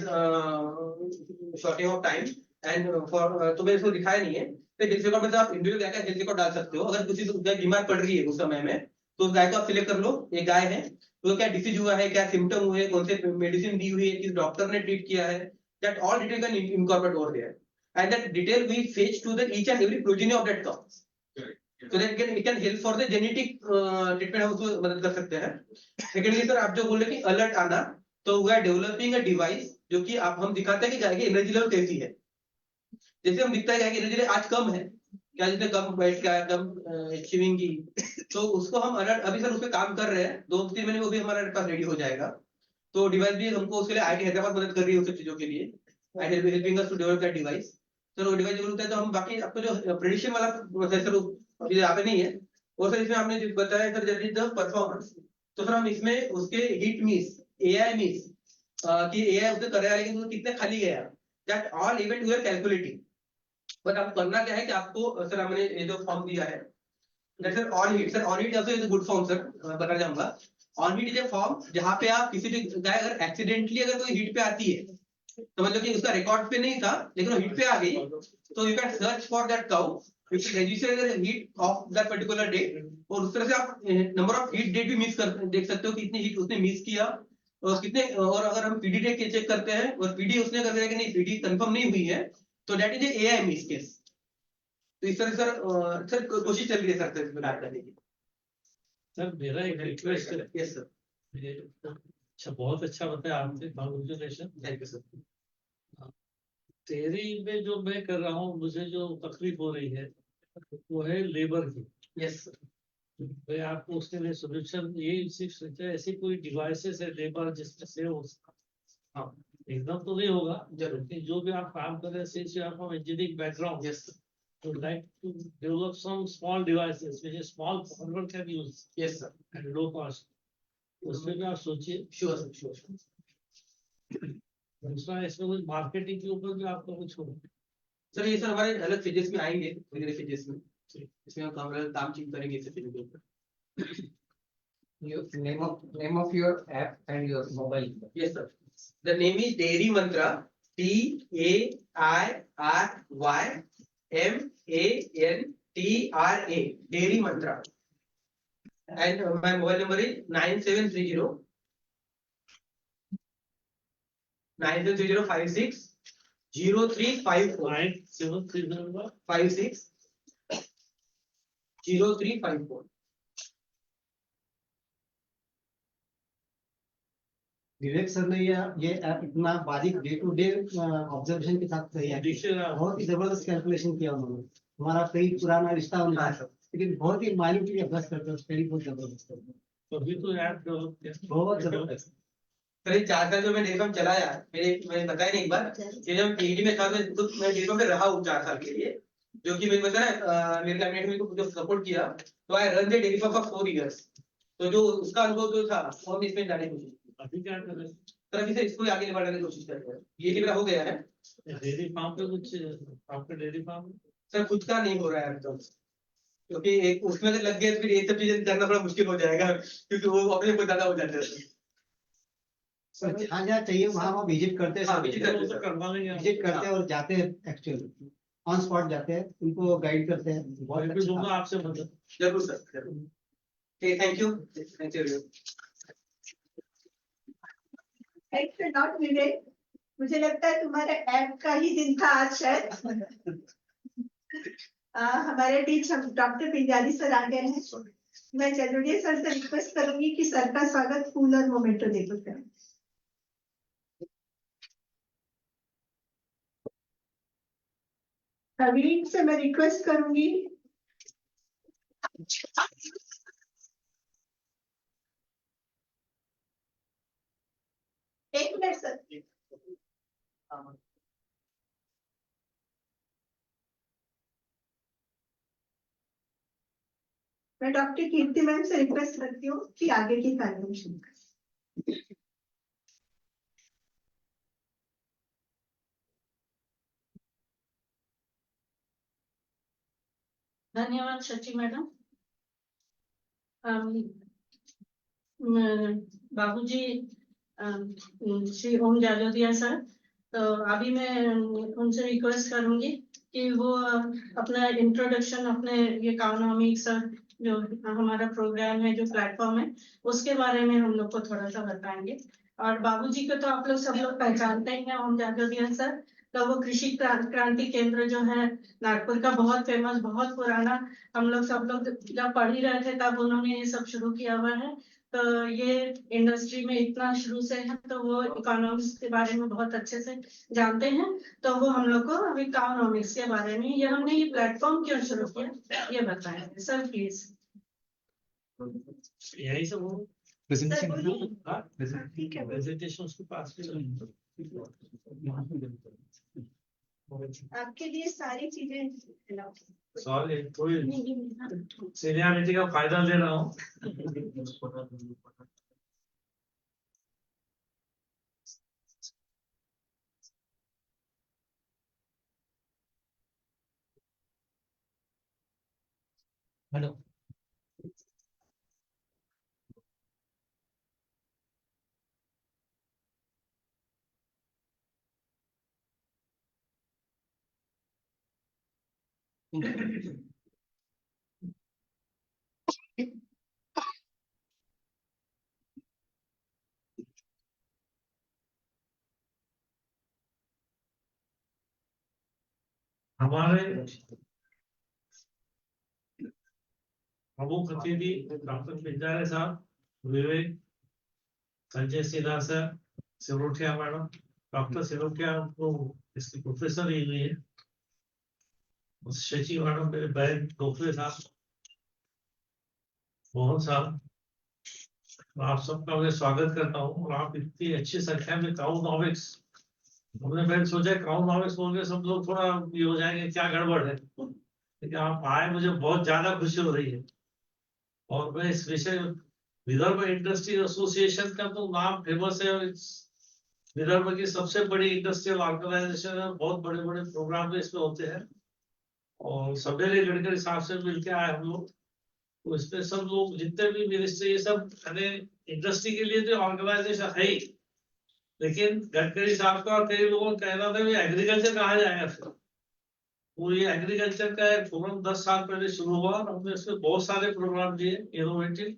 shorting of time, and तो मैं इसको दिखाया नहीं है। तो हेल्थ रिकॉर्ड में आप इंडिविजुअल क्या हेल्थ रिकॉर्ड डाल सकते हो, अगर किसी बीमार पड़ रही है उस समय में, तो उस गाय को आप सिलेक्ट कर लो, एक गाय है तो क्या डिसीज हुआ है, क्या सिम्टम हुए, कौन से मेडिसिन दी हुई है, किस डॉक्टर ने ट्रीट किया है, that all detail can incorporate over there and that detail we fetch to the each and every progeny of that cow, so that it can help for the genetic treatment, हम उसमें मदद कर सकते हैं। सेकेंडली सर आप जो बोल रहे कि अलर्ट आना, तो we are developing a device जो कि आप हम दिखाते हैं कि गाय की एनर्जी लेवल कैसी है। जैसे हम दिखता है गाय की एनर्जी लेवल आज कम है, क्या जिसने कम वेट का कम अचीविंग की, तो उसको हम अलर्ट, अभी सर उस पर काम कर रहे हैं, 2-3 महीने में वो भी हमारे पास रेडी हो जाएगा। तो डिवाइस भी हमको उसके लिए आईटी हैदराबाद मदद कर रही है उस सब चीजों के लिए, I will be helping us to develop that device. Sir वो डिवाइस जरूर होता है तो हम बाकी आपको जो प्रेडिक्शन वाला प्रोसेसर अभी यहाँ पे नहीं है, और सर इसमें आपने जो बताया सर जल्दी द परफॉर्मेंस, तो सर हम इसमें उसके हिट मिस, एआई मिस कि एआई उसने कराया लेकिन वो कितने खाली गया, that all event we are calculating. But आपको करना क्या है कि आपको सर हमने ये जो फॉर्म दिया है that sir on hit, sir on hit also is a good form sir, बताना चाहूंगा। On hit is a form जहां पे आप किसी भी गाय अगर एक्सीडेंटली अगर कोई हिट पे आती है, तो मतलब कि उसका रिकॉर्ड पे नहीं था लेकिन वो हिट पे आ गई, तो you can search for that cow which register the heat of that particular day, और उस तरह से आप नंबर ऑफ हीट डेट भी मिस कर देख सकते हो कि कितनी हीट उसने मिस किया और कितने, और अगर हम पीडी डेट चेक करते हैं और पीडी उसने कर दिया कि नहीं पीडी कंफर्म नहीं हुई है, तो that is AI miss case. तो इस तरह सर सर कोशिश चल रही है सर इसमें बात करने की। सर मेरा एक रिक्वेस्ट है। Yes sir. अच्छा बहुत अच्छा बताया आपने, congratulation. Thank you sir. Dairy में जो मैं कर रहा हूँ, मुझे जो तकलीफ हो रही है वो है लेबर की। Yes sir. मैं आपको उसके लिए सोल्यूशन ये सिर्फ सोचा है, ऐसी कोई डिवाइसेस है लेबर जिसमें से हो, हाँ एकदम तो नहीं होगा जरूर। लेकिन जो भी आप काम कर रहे हैं since you are from engineering background, yes would like to develop some small devices which a small farmer can use yes sir. at low cost. उसमें भी आप सोचिए। Sure sir, sure. दूसरा इसमें कुछ मार्केटिंग के ऊपर भी आपको कुछ हो। सर ये सर हमारे अलग फेजेस में आएंगे, धीरे फेजेस में इसमें हम काम चीज करेंगे इस चीजों के ऊपर। Your name of your app and your mobile number. Yes sir. The name is Dairy Mantra, DAIRYMANTRA, Dairy Mantra, and my mobile number is 9730 56 0354 9730 56 0354। Vivek sir ने ये ऐप इतना बारीक डे टू डे ऑब्जर्वेशन के साथ तैयार किया, बहुत ही जबरदस्त कैलकुलेशन किया उन्होंने। हमारा कई पुराना रिश्ता उनका, लेकिन बहुत ही माइन्यूटली अभ्यास करते हैं, स्टडी बहुत जबरदस्त करते हैं। अभी तो ऐप डेवलप किया, बहुत जबरदस्त। सर ये 4 साल जो मैं डेयरी फार्म चलाया, मैंने बताया नहीं एक बार, ये जब पीएचडी में था तो मैं डेयरी फार्म में रहा हूँ 4 साल के लिए, जो कि मैंने बताया मेरे कैबिनेट में जो सपोर्ट किया, तो I run the dairy farm for 4 years. तो जो उसका अनुभव जो था वो हम इसमें डालने की कोशिश। अभी क्या कर रहे हैं? सर अभी से इसको आगे बढ़ाने की कोशिश कर रहे हैं, ये मेरा हो गया है। डेयरी फार्म पे कुछ आपका डेयरी फार्म सर खुद का नहीं हो रहा है एकदम, क्योंकि एक उसमें अगर लग गया तो फिर ये सब चीजें करना बड़ा मुश्किल हो जाएगा, क्योंकि वो अपने को ज्यादा हो जाता है। जहाँ जहाँ चाहिए वहाँ वहाँ विजिट करते हैं, हाँ, विजिट करते हैं तो सर। करवा लेंगे। विजिट करते हैं और जाते हैं, एक्चुअली ऑन स्पॉट जाते हैं, उनको गाइड करते हैं। बहुत मैं भी अच्छा। दूंगा आपसे मदद। जरूर सर, जरूर। Thank you, thank you. Thank you not Vivek, मुझे लगता है तुम्हारे ऐप का ही दिन था आज शायद। हमारे बीच हम डॉक्टर पिंजाली सर आ गए हैं। मैं जरूरी सर से रिक्वेस्ट करूंगी कि सर का स्वागत फूल और मोमेंटो देकर करें। प्रवीण से मैं रिक्वेस्ट करूंगी। एक मिनट सर। मैं डॉक्टर कीर्ति मैम से रिक्वेस्ट करती हूँ कि आगे की कार्यक्रम शुरू करें। धन्यवाद सची मैडम। बाबूजी श्री ओम जालोदिया सर, तो अभी मैं उनसे रिक्वेस्ट करूंगी कि वो अपना इंट्रोडक्शन अपने ये इकोनॉमिक्स जो हमारा प्रोग्राम है, जो प्लेटफॉर्म है, उसके बारे में हम लोग को थोड़ा सा बताएंगे। और बाबूजी को तो आप लोग सब लोग पहचानते ही हैं, ओम जाजोरिया सर। तो वो कृषि क्रांति केंद्र जो है नागपुर का, बहुत फेमस, बहुत पुराना, हम लोग सब लोग जब पढ़ ही रहे थे तब उन्होंने ये सब शुरू किया हुआ है। तो ये इंडस्ट्री में इतना शुरू से है, तो वो इकोनॉमिक्स के बारे में बहुत अच्छे से जानते हैं। तो वो हम लोग को अभी इकोनॉमिक्स के बारे में, ये हमने ये प्लेटफॉर्म क्यों शुरू किया, ये बताएंगे सर प्लीज। यही सब हो ठीक है, प्रेजेंटेशन उसके पास आपके लिए सारी चीजें सॉरी, कोई सीनियरिटी का फायदा ले रहा हूँ। हेलो, हमारे प्रमुख अतिथि डॉक्टर पिंजारे साहब, Vivek, Sanjay Sinha sir, Sirothia madam, doctor Sirothia को इसकी प्रोफेसर ही हुई है, शशि मैडम, मेरे बहन डोकरे साहब, मोहन साहब, आप सबका मैं स्वागत करता हूँ। और आप इतनी अच्छी संख्या में काउनॉमिक्स, मैंने सोचा काउनॉमिक्स बोल के सब लोग थोड़ा ये हो जाएंगे, क्या गड़बड़ है, लेकिन आप आए, मुझे बहुत ज्यादा खुशी हो रही है। और मैं इस विषय विदर्भ इंडस्ट्री एसोसिएशन का तो नाम फेमस है, और विदर्भ की सबसे बड़ी इंडस्ट्रियल ऑर्गेनाइजेशन है, बहुत बड़े बड़े प्रोग्राम इसमें होते हैं। और सवेरे गडकरी साहब से मिलके आए हम लोग, तो इसमें सब लोग जितने भी मिनिस्ट्री, ये सब इंडस्ट्री के लिए तो ऑर्गेनाइजेशन है ही, लेकिन गडकरी साहब का और कई लोगों का कहना था भी एग्रीकल्चर कहा जाएगा फिर। वो ये एग्रीकल्चर का एक फोरम 10 साल पहले शुरू हुआ, और हमने इसमें बहुत सारे प्रोग्राम दिए इनोवेटिव।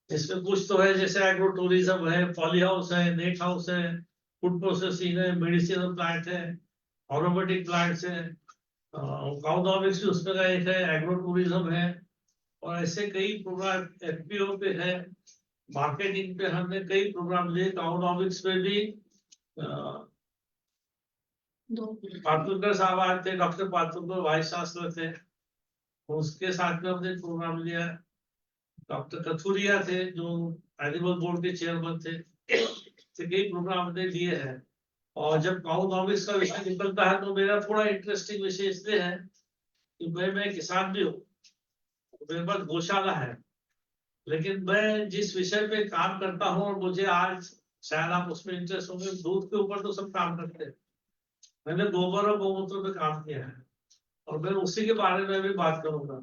इसमें कुछ तो है, जैसे एग्रो टूरिज्म है, पॉली हाउस है, नेट हाउस है, फूड प्रोसेसिंग है, मेडिसिनल प्लांट है, ऑरोमेटिक प्लांट्स है, काउनॉमिक्स उसमें का एक है, एग्रो टूरिज्म है, और ऐसे कई प्रोग्राम एफपीओ पे है, मार्केटिंग पे हमने कई प्रोग्राम लिए। काउनॉमिक्स में भी पातुरकर साहब आए थे, डॉक्टर पातुरकर वाइस चांसलर थे, उसके साथ में हमने प्रोग्राम लिया। डॉक्टर कथुरिया थे जो एनिमल बोर्ड के चेयरमैन थे, तो कई प्रोग्राम हमने लिए हैं। और जब काउनॉमिक्स का विषय निकलता है तो मेरा थोड़ा इंटरेस्टिंग विषय इसलिए है कि मैं किसान भी हूँ, मेरे पास गौशाला है, लेकिन मैं जिस विषय पे काम करता हूँ, और मुझे आज शायद आप उसमें इंटरेस्ट होंगे, दूध के ऊपर तो सब काम करते हैं, मैंने गोबर और गौमूत्र पे काम किया है, और मैं उसी के बारे में भी बात करूंगा।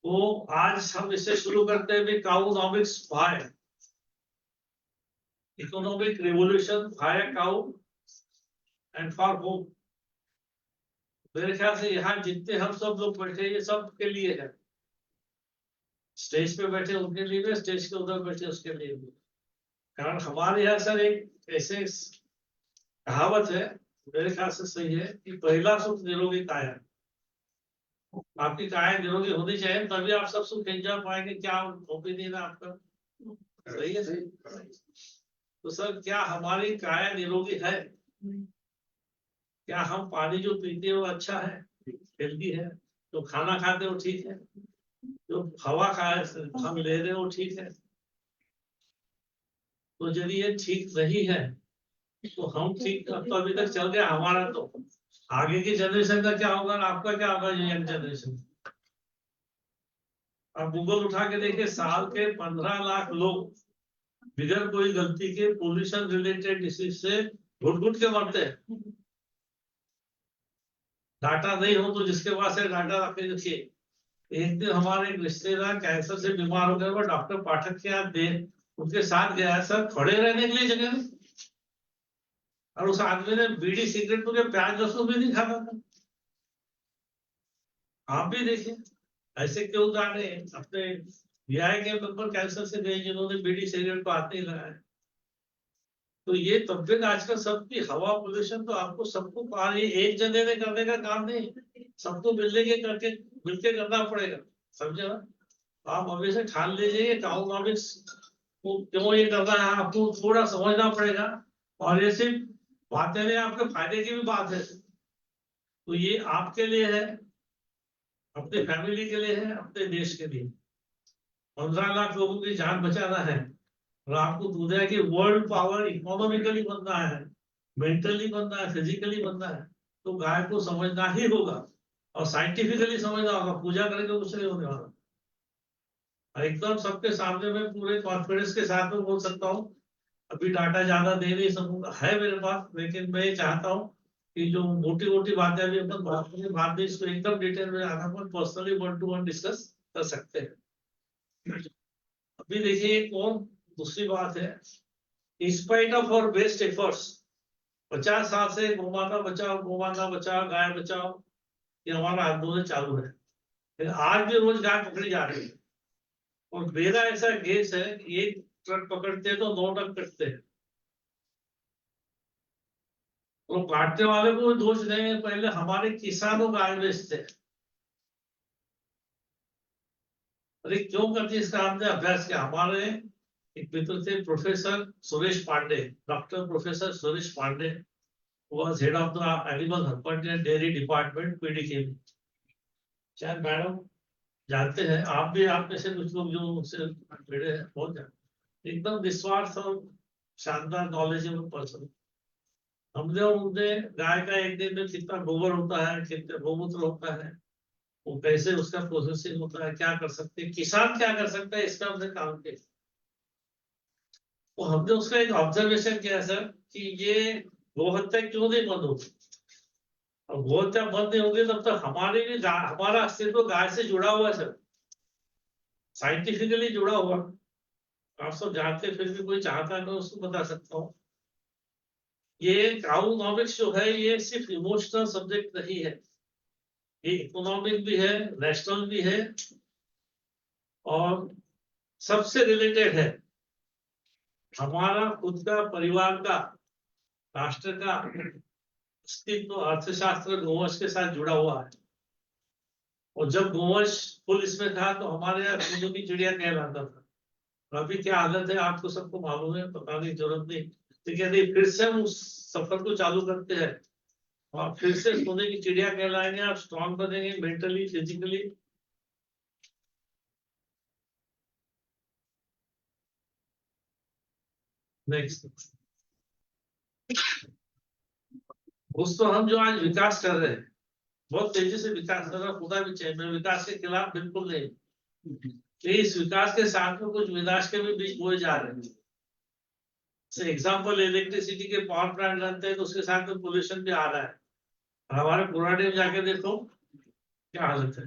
तो आज हम इसे शुरू करते हैं cownomics by economic revolution by cow and for home. मेरे ख्याल से यहाँ जितने हम सब लोग बैठे, ये सब के लिए है, स्टेज पे बैठे उनके लिए भी, स्टेज के उधर बैठे उसके लिए भी। कारण हमारे यहाँ सर एक ऐसे कहावत है, मेरे ख्याल से सही है, कि पहला सुख निरोगी काया। आपकी काया निरोगी होनी चाहिए, तभी आप सब सुख एंजॉय पाएंगे। क्या ओपिनियन है आपका? सही है, सही। तो सर क्या हमारी काया निरोगी है? क्या हम पानी जो पीते हैं वो अच्छा है, हेल्दी है? तो खाना खाते हो ठीक है, जो हवा हम ले रहे हो ठीक है? तो यदि ये ठीक नहीं है तो हम ठीक तो अभी तक चल गया हमारा, तो आगे की जनरेशन का क्या होगा, आपका क्या होगा, ये यंग जनरेशन। अब गूगल उठा के देखिए, साल के 15 लाख लोग बिगड़ कोई गलती के पोल्यूशन रिलेटेड डिसीज से घुट-घुट के मरते हैं। डाटा नहीं हो तो जिसके पास है डाटा रख के रखिए। एक दिन हमारे एक रिश्तेदार कैंसर से बीमार हो गए, वो डॉक्टर पाठक के यहाँ उनके साथ गया, सर खड़े रहने के लिए जगह नहीं, और उस आदमी ने बीड़ी सिगरेट तो प्याज लहसुन भी नहीं खाता था। आप भी देखिए, ऐसे क्यों जा रहे हैं? अपने न्याय के मेंबर कैंसर से गए जिन्होंने बीड़ी सिगरेट को हाथ नहीं लगाया। तो ये तबियत आजकल सबकी, हवा पोल्यूशन तो आपको सबको पा रही है, एक जने ने करने का काम नहीं, सबको मिलके करना पड़ेगा, समझे ना? आप अभी से ठान लीजिए इकोनॉमिक्स को क्यों ये करना है, आपको थोड़ा समझना पड़ेगा। और ये सिर्फ बातें नहीं, आपके फायदे की भी बात है। तो ये आपके लिए है, अपने फैमिली के लिए है, अपने देश के लिए। 15 लाख लोगों की जान बचाना है, और आपको दुनिया की वर्ल्ड पावर इकोनॉमिकली बनना है, मेंटली बनना है, फिजिकली बनना है, तो गाय को समझना ही होगा और साइंटिफिकली समझना होगा। पूजा करके कुछ नहीं होने वाला। एकदम सबके सामने में पूरे कॉन्फिडेंस के साथ में बोल सकता हूँ। अभी डाटा ज्यादा दे नहीं सकूंगा, है मेरे पास, लेकिन मैं ये चाहता हूँ कि जो मोटी मोटी बातें अभी अपन बात करें, बाद में इसको एकदम डिटेल में आना, अपन पर्सनली 1 to 1 डिस्कस कर सकते हैं। अभी देखिए एक और दूसरी बात है, in spite of our best efforts, 50 साल से गोमाता बचाओ, गोमाता बचाओ, गाय बचाओ, ये हमारा आंदोलन चालू है। लेकिन आज भी रोज गाय पकड़ी जा रही है, और मेरा ऐसा केस है, एक ट्रक पकड़ते हैं तो 9 ट्रक कटते हैं। तो काटने वाले को दोष नहीं है, पहले हमारे किसानों गाय बेचते हैं। अरे क्यों करते इसका हमने अभ्यास किया। हमारे एक मित्र थे professor Suresh Pandey, doctor professor Suresh Pandey, was head of the animal husbandry and dairy department PDK। शायद मैडम जानते हैं, आप भी, आप में से कुछ लोग जो उनसे मिले हैं बहुत जानते। एकदम निस्वार्थ और शानदार नॉलेजेबल पर्सन। हमने और उनने गाय का एक दिन में कितना गोबर होता है, कितना गोमूत्र होता है, वो कैसे उसका प्रोसेसिंग होता है, क्या कर सकते हैं, किसान क्या कर सकता है, इसका हमने काम किया। तो हमने उसका एक ऑब्जर्वेशन किया सर कि ये गोहत्या क्यों नहीं बंद होती। और गोहत्या बंद नहीं होगी तब तक हमारे भी हमारा अस्तित्व गाय से जुड़ा हुआ है सर, साइंटिफिकली जुड़ा हुआ। आप सब जानते, फिर भी कोई चाहता है मैं उसको बता सकता हूँ। ये काउनॉमिक्स जो है, ये सिर्फ इमोशनल सब्जेक्ट नहीं है, ये इकोनॉमिक भी है, नेशनल भी है, और सबसे रिलेटेड है। हमारा खुद का, परिवार का, राष्ट्र का अस्तित्व अर्थशास्त्र गोवंश के साथ जुड़ा हुआ है। और जब गोवंश फुल इसमें था तो हमारे यहाँ फूलों की चिड़िया कहलाता था। और अभी क्या हालत है आपको सबको मालूम है, बताने की जरूरत नहीं। ठीक है, नहीं, फिर से हम उस सफर को चालू करते हैं, और फिर से सोने की चिड़िया कहलाएंगे। आप स्ट्रांग बनेंगे मेंटली, फिजिकली। नेक्स्ट, दोस्तों हम जो आज विकास कर रहे हैं, बहुत तेजी से विकास कर रहा है, खुदा भी चाहिए, मैं विकास के खिलाफ बिल्कुल नहीं। इस विकास के साथ में कुछ विनाश के भी बीज बोए जा रहे हैं। एग्जाम्पल, इलेक्ट्रिसिटी के पावर प्लांट बनते हैं तो उसके साथ में पोल्यूशन भी आ रहा है। हमारे पुराने में जाके देखो क्या हालत है।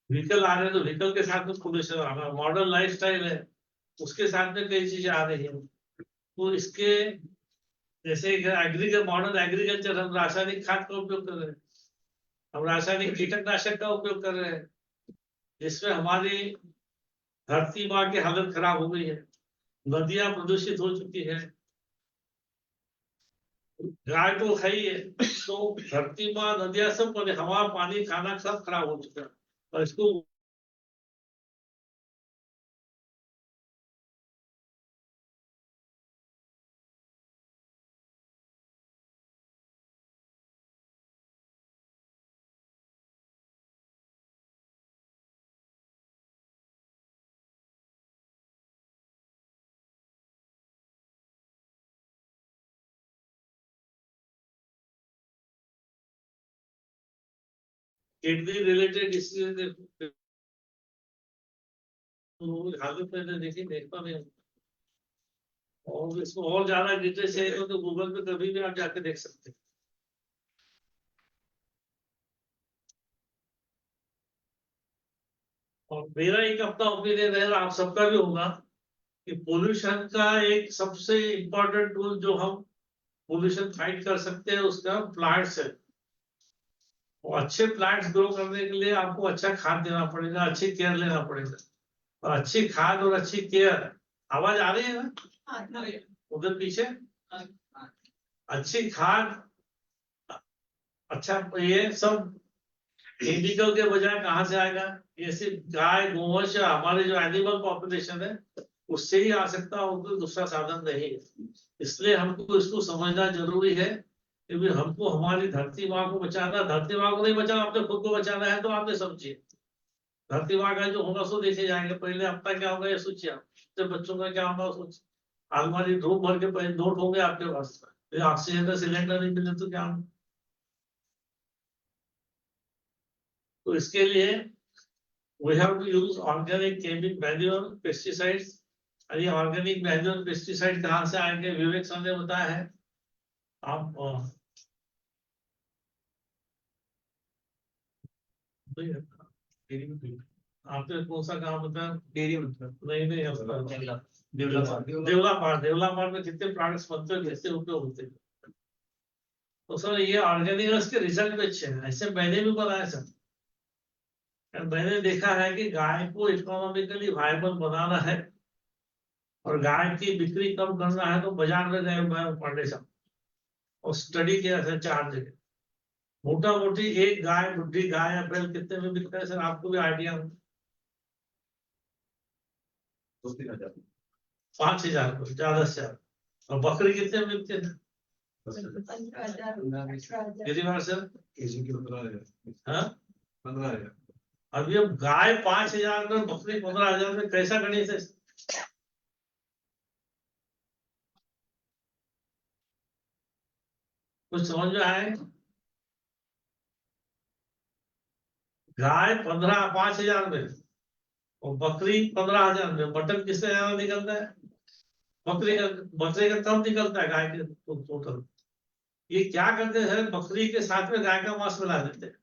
व्हीकल आ रहे हैं तो व्हीकल के साथ में पोल्यूशन आ रहा है, मॉडर्न लाइफस्टाइल है उसके साथ में कई चीजें आ रही है। तो इसके जैसे एग्रीकल्चर, मॉडर्न एग्रीकल्चर, हम रासायनिक खाद का उपयोग कर रहे हैं, हम रासायनिक कीटनाशक का उपयोग कर रहे हैं, जिसमें हमारी धरती माँ की हालत खराब हो गई है, नदियां प्रदूषित हो चुकी है, गाय तो है ही है, तो धरती माँ, नदियां सब, हवा, पानी, खाना सब खराब हो चुका है। और इसको किडनी रिलेटेड डिसीज हालत में देखिए, देखता नहीं। और इसको और ज्यादा डिटेल चाहिए तो गूगल पे कभी भी आप जाके देख सकते हैं। और मेरा एक अपना ओपिनियन है, आप सबका भी होगा, कि पोल्यूशन का एक सबसे इम्पोर्टेंट टूल जो हम पोल्यूशन फाइट कर सकते हैं उसका प्लांट्स है। और अच्छे प्लांट्स ग्रो करने के लिए आपको अच्छा खाद देना पड़ेगा, अच्छी केयर लेना पड़ेगा। और अच्छी खाद और अच्छी केयर, आवाज आ रही है ना उधर पीछे? अच्छी खाद, अच्छा ये सब केमिकल के बजाय कहाँ से आएगा? ये सिर्फ गाय गोवंश या हमारे जो एनिमल पॉपुलेशन है उससे ही आ सकता है, और कोई दूसरा साधन नहीं है। इसलिए हमको इसको समझना जरूरी है, क्योंकि हमको हमारी धरती माँ को बचाना, धरती माँ को नहीं बचाना, अपने खुद को बचाना है। तो आपने समझिए, धरती माँ का जो होगा सो देखे जाएंगे, पहले अपना क्या होगा ये सोचिए आप, तो बच्चों का क्या होगा सोचिए। अलमारी धूप भर के पहले नोट होंगे आपके पास, ऑक्सीजन का सिलेंडर नहीं मिले तो क्या होगा? तो इसके लिए we have to use organic chemical manure pesticides। और ये ऑर्गेनिक मैन्योर पेस्टिसाइड कहाँ से आएंगे? विवेक सर ने बताया है। आप आपने कौन सा काम बताया? डेयरी मतलब नहीं देवला पार्ट में कितने प्रोडक्ट्स बनते हैं, कैसे उपयोग होते हैं? तो सर ये ऑर्गेनिक के रिजल्ट भी अच्छे हैं, ऐसे मैंने भी बनाया सर। मैंने देखा है कि गाय को इकोनॉमिकली वायबल बनाना है और गाय की बिक्री कम करना है, तो बाजार में गए पढ़ने सब और स्टडी किया सर 4 जगह। मोटा मोटी एक गाय, बुढ़ी गाय या बैल कितने में बिकता है सर? आपको भी आइडिया हो? 5,000 ज्यादा से ज्यादा। और बकरी कितने में बिकते हैं? गिरिवार सर हाँ 15,000। अब ये गाय 5,000 में, बकरी 15,000 में, कैसा गणित है? कुछ समझ में आए? गाय 5,000 में और बकरी 15,000 में, मटन किससे ज्यादा निकलता है? बकरी का कम निकलता है गाय के टोटल। ये क्या करते हैं, बकरी के साथ में गाय का मांस मिला देते हैं,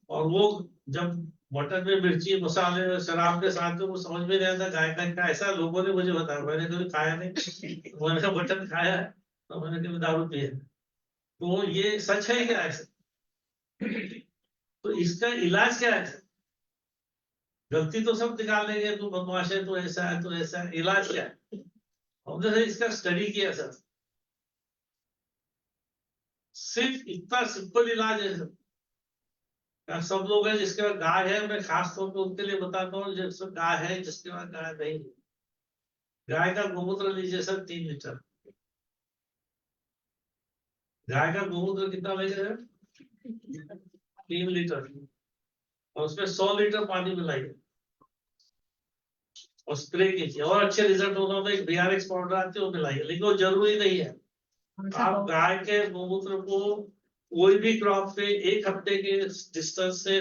और वो जब मटन में मिर्ची मसाले शराब के साथ में वो समझ में नहीं आता गाय का क्या। ऐसा लोगों ने मुझे बताया, मैंने कभी खाया नहीं, मैंने मटन खाया है तो मैंने कभी दारू पी है। तो ये सच है क्या ऐसा? तो इसका इलाज क्या है? गलती तो सब निकाल लेंगे, तू बदमाश है, तो ऐसा है, तो ऐसा है। इलाज क्या है? हमने इसका स्टडी किया सर, सिर्फ इतना सिंपल इलाज है सर। सब लोग हैं जिसके पास गाय है, मैं खास तौर पे उनके लिए बताता हूँ जिसके गाय है, जिसके पास गाय नहीं है। गाय का गोमूत्र लीजिए सर 3 लीटर। गाय का गोमूत्र कितना लगेगा? 3 लीटर। और उसमें 100 लीटर पानी मिलाइए और स्प्रे कीजिए, और अच्छे रिजल्ट होना तो एक BRX पाउडर आती है वो मिलाइए, लेकिन वो जरूरी नहीं है। आप गाय के गोमूत्र को कोई भी क्रॉप पे 1 हफ्ते के डिस्टेंस से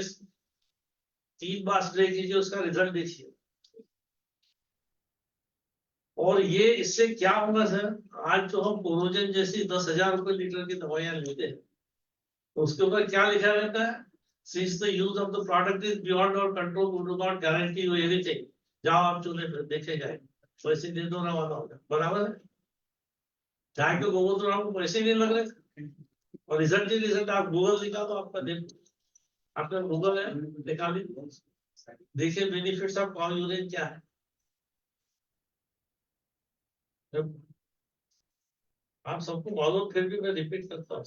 3 बार स्प्रे कीजिए, उसका रिजल्ट देखिए। और ये इससे क्या होगा सर, आज जो हम कोरोजन जैसी 10,000 रुपए लीटर की दवाइयां लेते हैं, तो उसके ऊपर क्या लिखा रहता है? Since the use of the product is beyond our control, we do not guarantee you anything। जाओ आप चूल्हे पे देखे जाए, पैसे दे दो ना वाला होगा, बराबर है। गाय के गोमूत्र आपको पैसे नहीं लग रहे, और रिजल्ट ही रिजल्ट। आप गूगल निकालो, आपका देखो, आपका गूगल है, निकालिए, देखिए बेनिफिट्स ऑफ काउ यूरिन क्या है। आप सबको मालूम, फिर भी मैं रिपीट करता हूँ।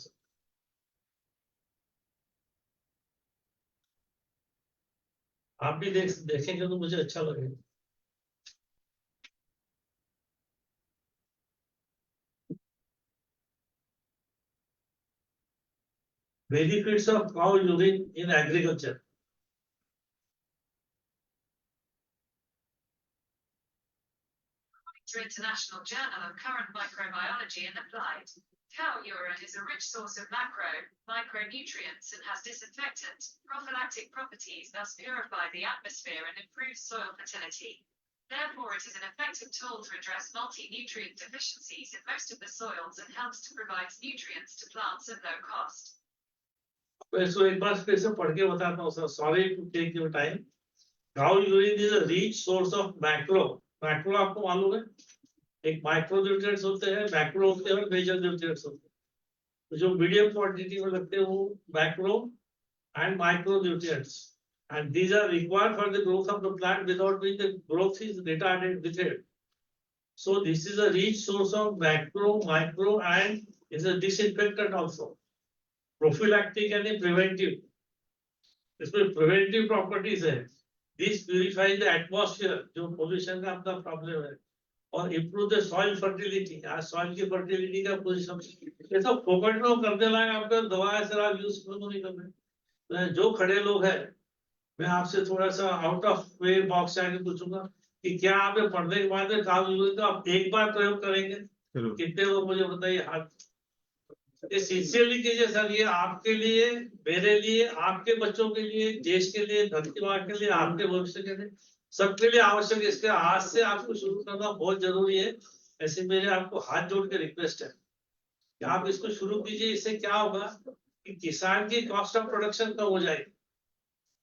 आप भी देखेंगे तो मुझे अच्छा लगेगा। Benefits of cow urine in agriculture। International Journal of Current Microbiology and Applied. Cow urine is a rich source of micronutrients and has disinfectant, prophylactic properties, thus purify the atmosphere and improve soil fertility. Therefore, it is an effective tool to address multi-nutrient deficiencies in most of the soils and helps to provide nutrients to plants at low cost. इसको एक बार फिर से पढ़ के बताता हूँ sir, sorry to take your time. Cow urine is a rich source of macro. Macro आपको मालूम है, एक माइक्रो न्यूट्रिएंट्स होते हैं, मैक्रो होते हैं और मेजर न्यूट्रिएंट्स होते हैं। तो जो मीडियम क्वांटिटी में लगते हैं वो macro, and micronutrients. And these are required for the growth of the plant, without which the growth is retarded with it. So this is a rich source of macro, micro, and is a disinfectant also. Prophylactic and preventive. इसमें preventive properties है. This purifies the atmosphere, जो pollution का अपना problem है, और improve the soil fertility. आज soil की fertility का position ये सब फोकट में करने लायक आपका दवा है, सर आप यूज क्यों नहीं कर रहे? जो खड़े लोग हैं, मैं आपसे थोड़ा सा आउट ऑफ वे बॉक्स आके पूछूंगा कि क्या आप ये पढ़ने के बाद में काम यूज तो आप एक बार प्रयोग करेंगे? कितने लोग मुझे बताइए हाथ? ये सिंसियरली कीजिए सर, ये आपके लिए, मेरे लिए, आपके बच्चों के लिए, देश के लिए, धरती माँ के लिए, आपके भविष्य के लिए, सबके लिए आवश्यक है। इसके आज से आपको शुरू करना बहुत जरूरी है। ऐसे मेरे आपको हाथ जोड़ के रिक्वेस्ट है कि आप इसको शुरू कीजिए। इससे क्या होगा कि किसान की कॉस्ट ऑफ प्रोडक्शन कम हो जाएगी।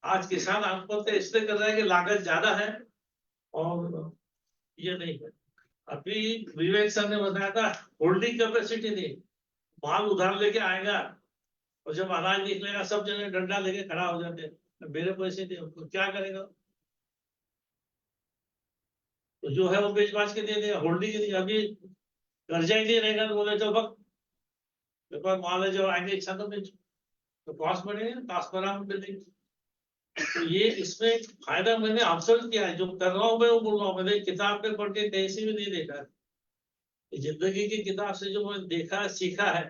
आज किसान आत्महत्या इसलिए कर रहा है कि लागत ज्यादा है और ये नहीं है। अभी विवेक सर ने बताया था होल्डिंग कैपेसिटी नहीं, माल उधार लेके आएगा और जब अनाज निकलेगा सब जगह डंडा लेके खड़ा हो जाते हैं, मेरे पैसे नहीं, तो क्या करेगा? तो जो है वो बेच बाच के दे देगा, होल्डिंग नहीं। अभी कर्जा ही नहीं रहेगा तो बोले तो वक्त मेरे पास माल है, जब आएंगे इच्छा तो बेचो, तो कॉस्ट बढ़ेगा, कॉस्ट पर हम बिल्डिंग। तो ये इसमें फायदा मैंने ऑब्जर्व किया है, जो कर रहा हूँ मैं वो बोल रहा हूँ। मैंने किताब पे पढ़ के कहीं से भी नहीं देखा है, जिंदगी की किताब से जो मैंने देखा सीखा है,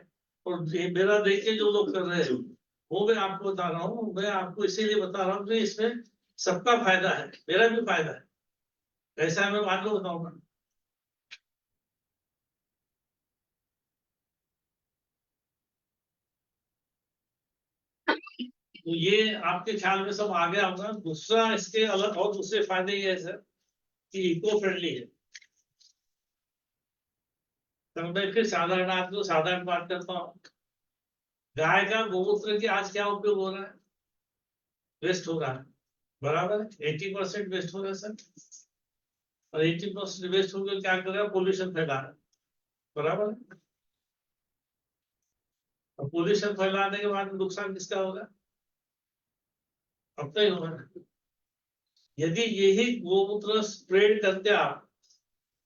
और मेरा देख के जो लोग कर रहे हैं वो मैं आपको बता रहा हूँ। मैं आपको इसीलिए बता रहा हूँ कि इसमें सबका फायदा है, मेरा भी फायदा है। कैसा है मैं बाद में बताऊंगा। तो ये आपके ख्याल में सब आ गया होगा। दूसरा इसके अलग और दूसरे फायदे ये है सर कि इको फ्रेंडली है। तो मैं फिर साधारण आपको साधारण बात करता हूँ। गाय का गोमूत्र की आज क्या उपयोग हो रहा है? वेस्ट हो रहा है, बराबर है। 80% वेस्ट हो रहा है सर, और 80% वेस्ट होकर क्या कर रहा है? पोल्यूशन फैला रहा है, बराबर है। और पोल्यूशन फैलाने के बाद नुकसान किसका होगा? अब तो ही होगा। यदि यही गोमूत्र स्प्रेड करते आप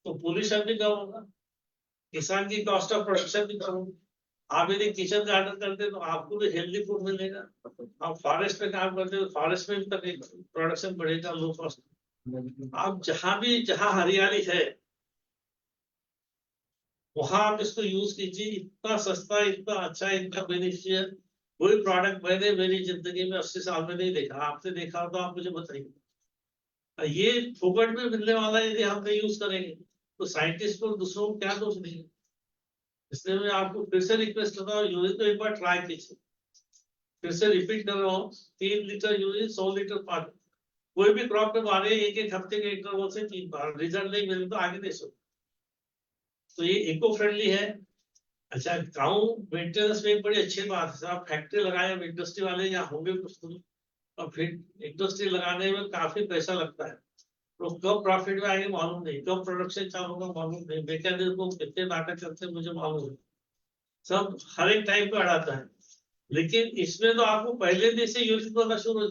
तो पोल्यूशन भी कम होगा, किसान की कॉस्ट ऑफ प्रोडक्शन भी कम होगी। आप यदि किचन गार्डन करते तो आपको भी हेल्दी फूड मिलेगा। आप फॉरेस्ट में काम करते तो फॉरेस्ट में भी प्रोडक्शन बढ़ेगा, लो कॉस्ट। आप जहां हरियाली है वहां आप इसको यूज कीजिए। इतना सस्ता, इतना अच्छा, इतना बेनिफिशियल कोई प्रोडक्ट मैंने मेरी जिंदगी में 80 साल में नहीं देखा। आपने देखा हो तो आप मुझे बताइए। ये फोकट में मिलने वाला यदि हम नहीं यूज करेंगे तो साइंटिस्ट को दूसरों को क्या दोष देंगे? इसलिए मैं आपको फिर से रिक्वेस्ट करता हूँ, यूरिन तो एक बार ट्राई कीजिए। फिर से रिपीट कर रहा हूँ, 3 लीटर यूरिन 100 लीटर पानी, कोई भी क्रॉप में मारे एक हफ्ते के इंटरवल से 3 बार। रिजल्ट नहीं मिले तो आगे नहीं सोचो। तो ये इको फ्रेंडली है। अच्छा, गाँव मेंटेनेंस में एक बड़ी अच्छी बात है। आप फैक्ट्री लगाए, इंडस्ट्री वाले यहाँ होंगे कुछ, और फिर इंडस्ट्री लगाने में काफी पैसा लगता है, तो कब प्रॉफिट में आएंगे मालूम नहीं, कब प्रोडक्शन चालू होगा मालूम नहीं, मैकेनिज्म को कितने नाटक करते हैं मुझे मालूम नहीं, सब हर एक टाइम पे अड़ाता है। लेकिन इसमें तो आपको पहले दिन से यूज करना शुरू,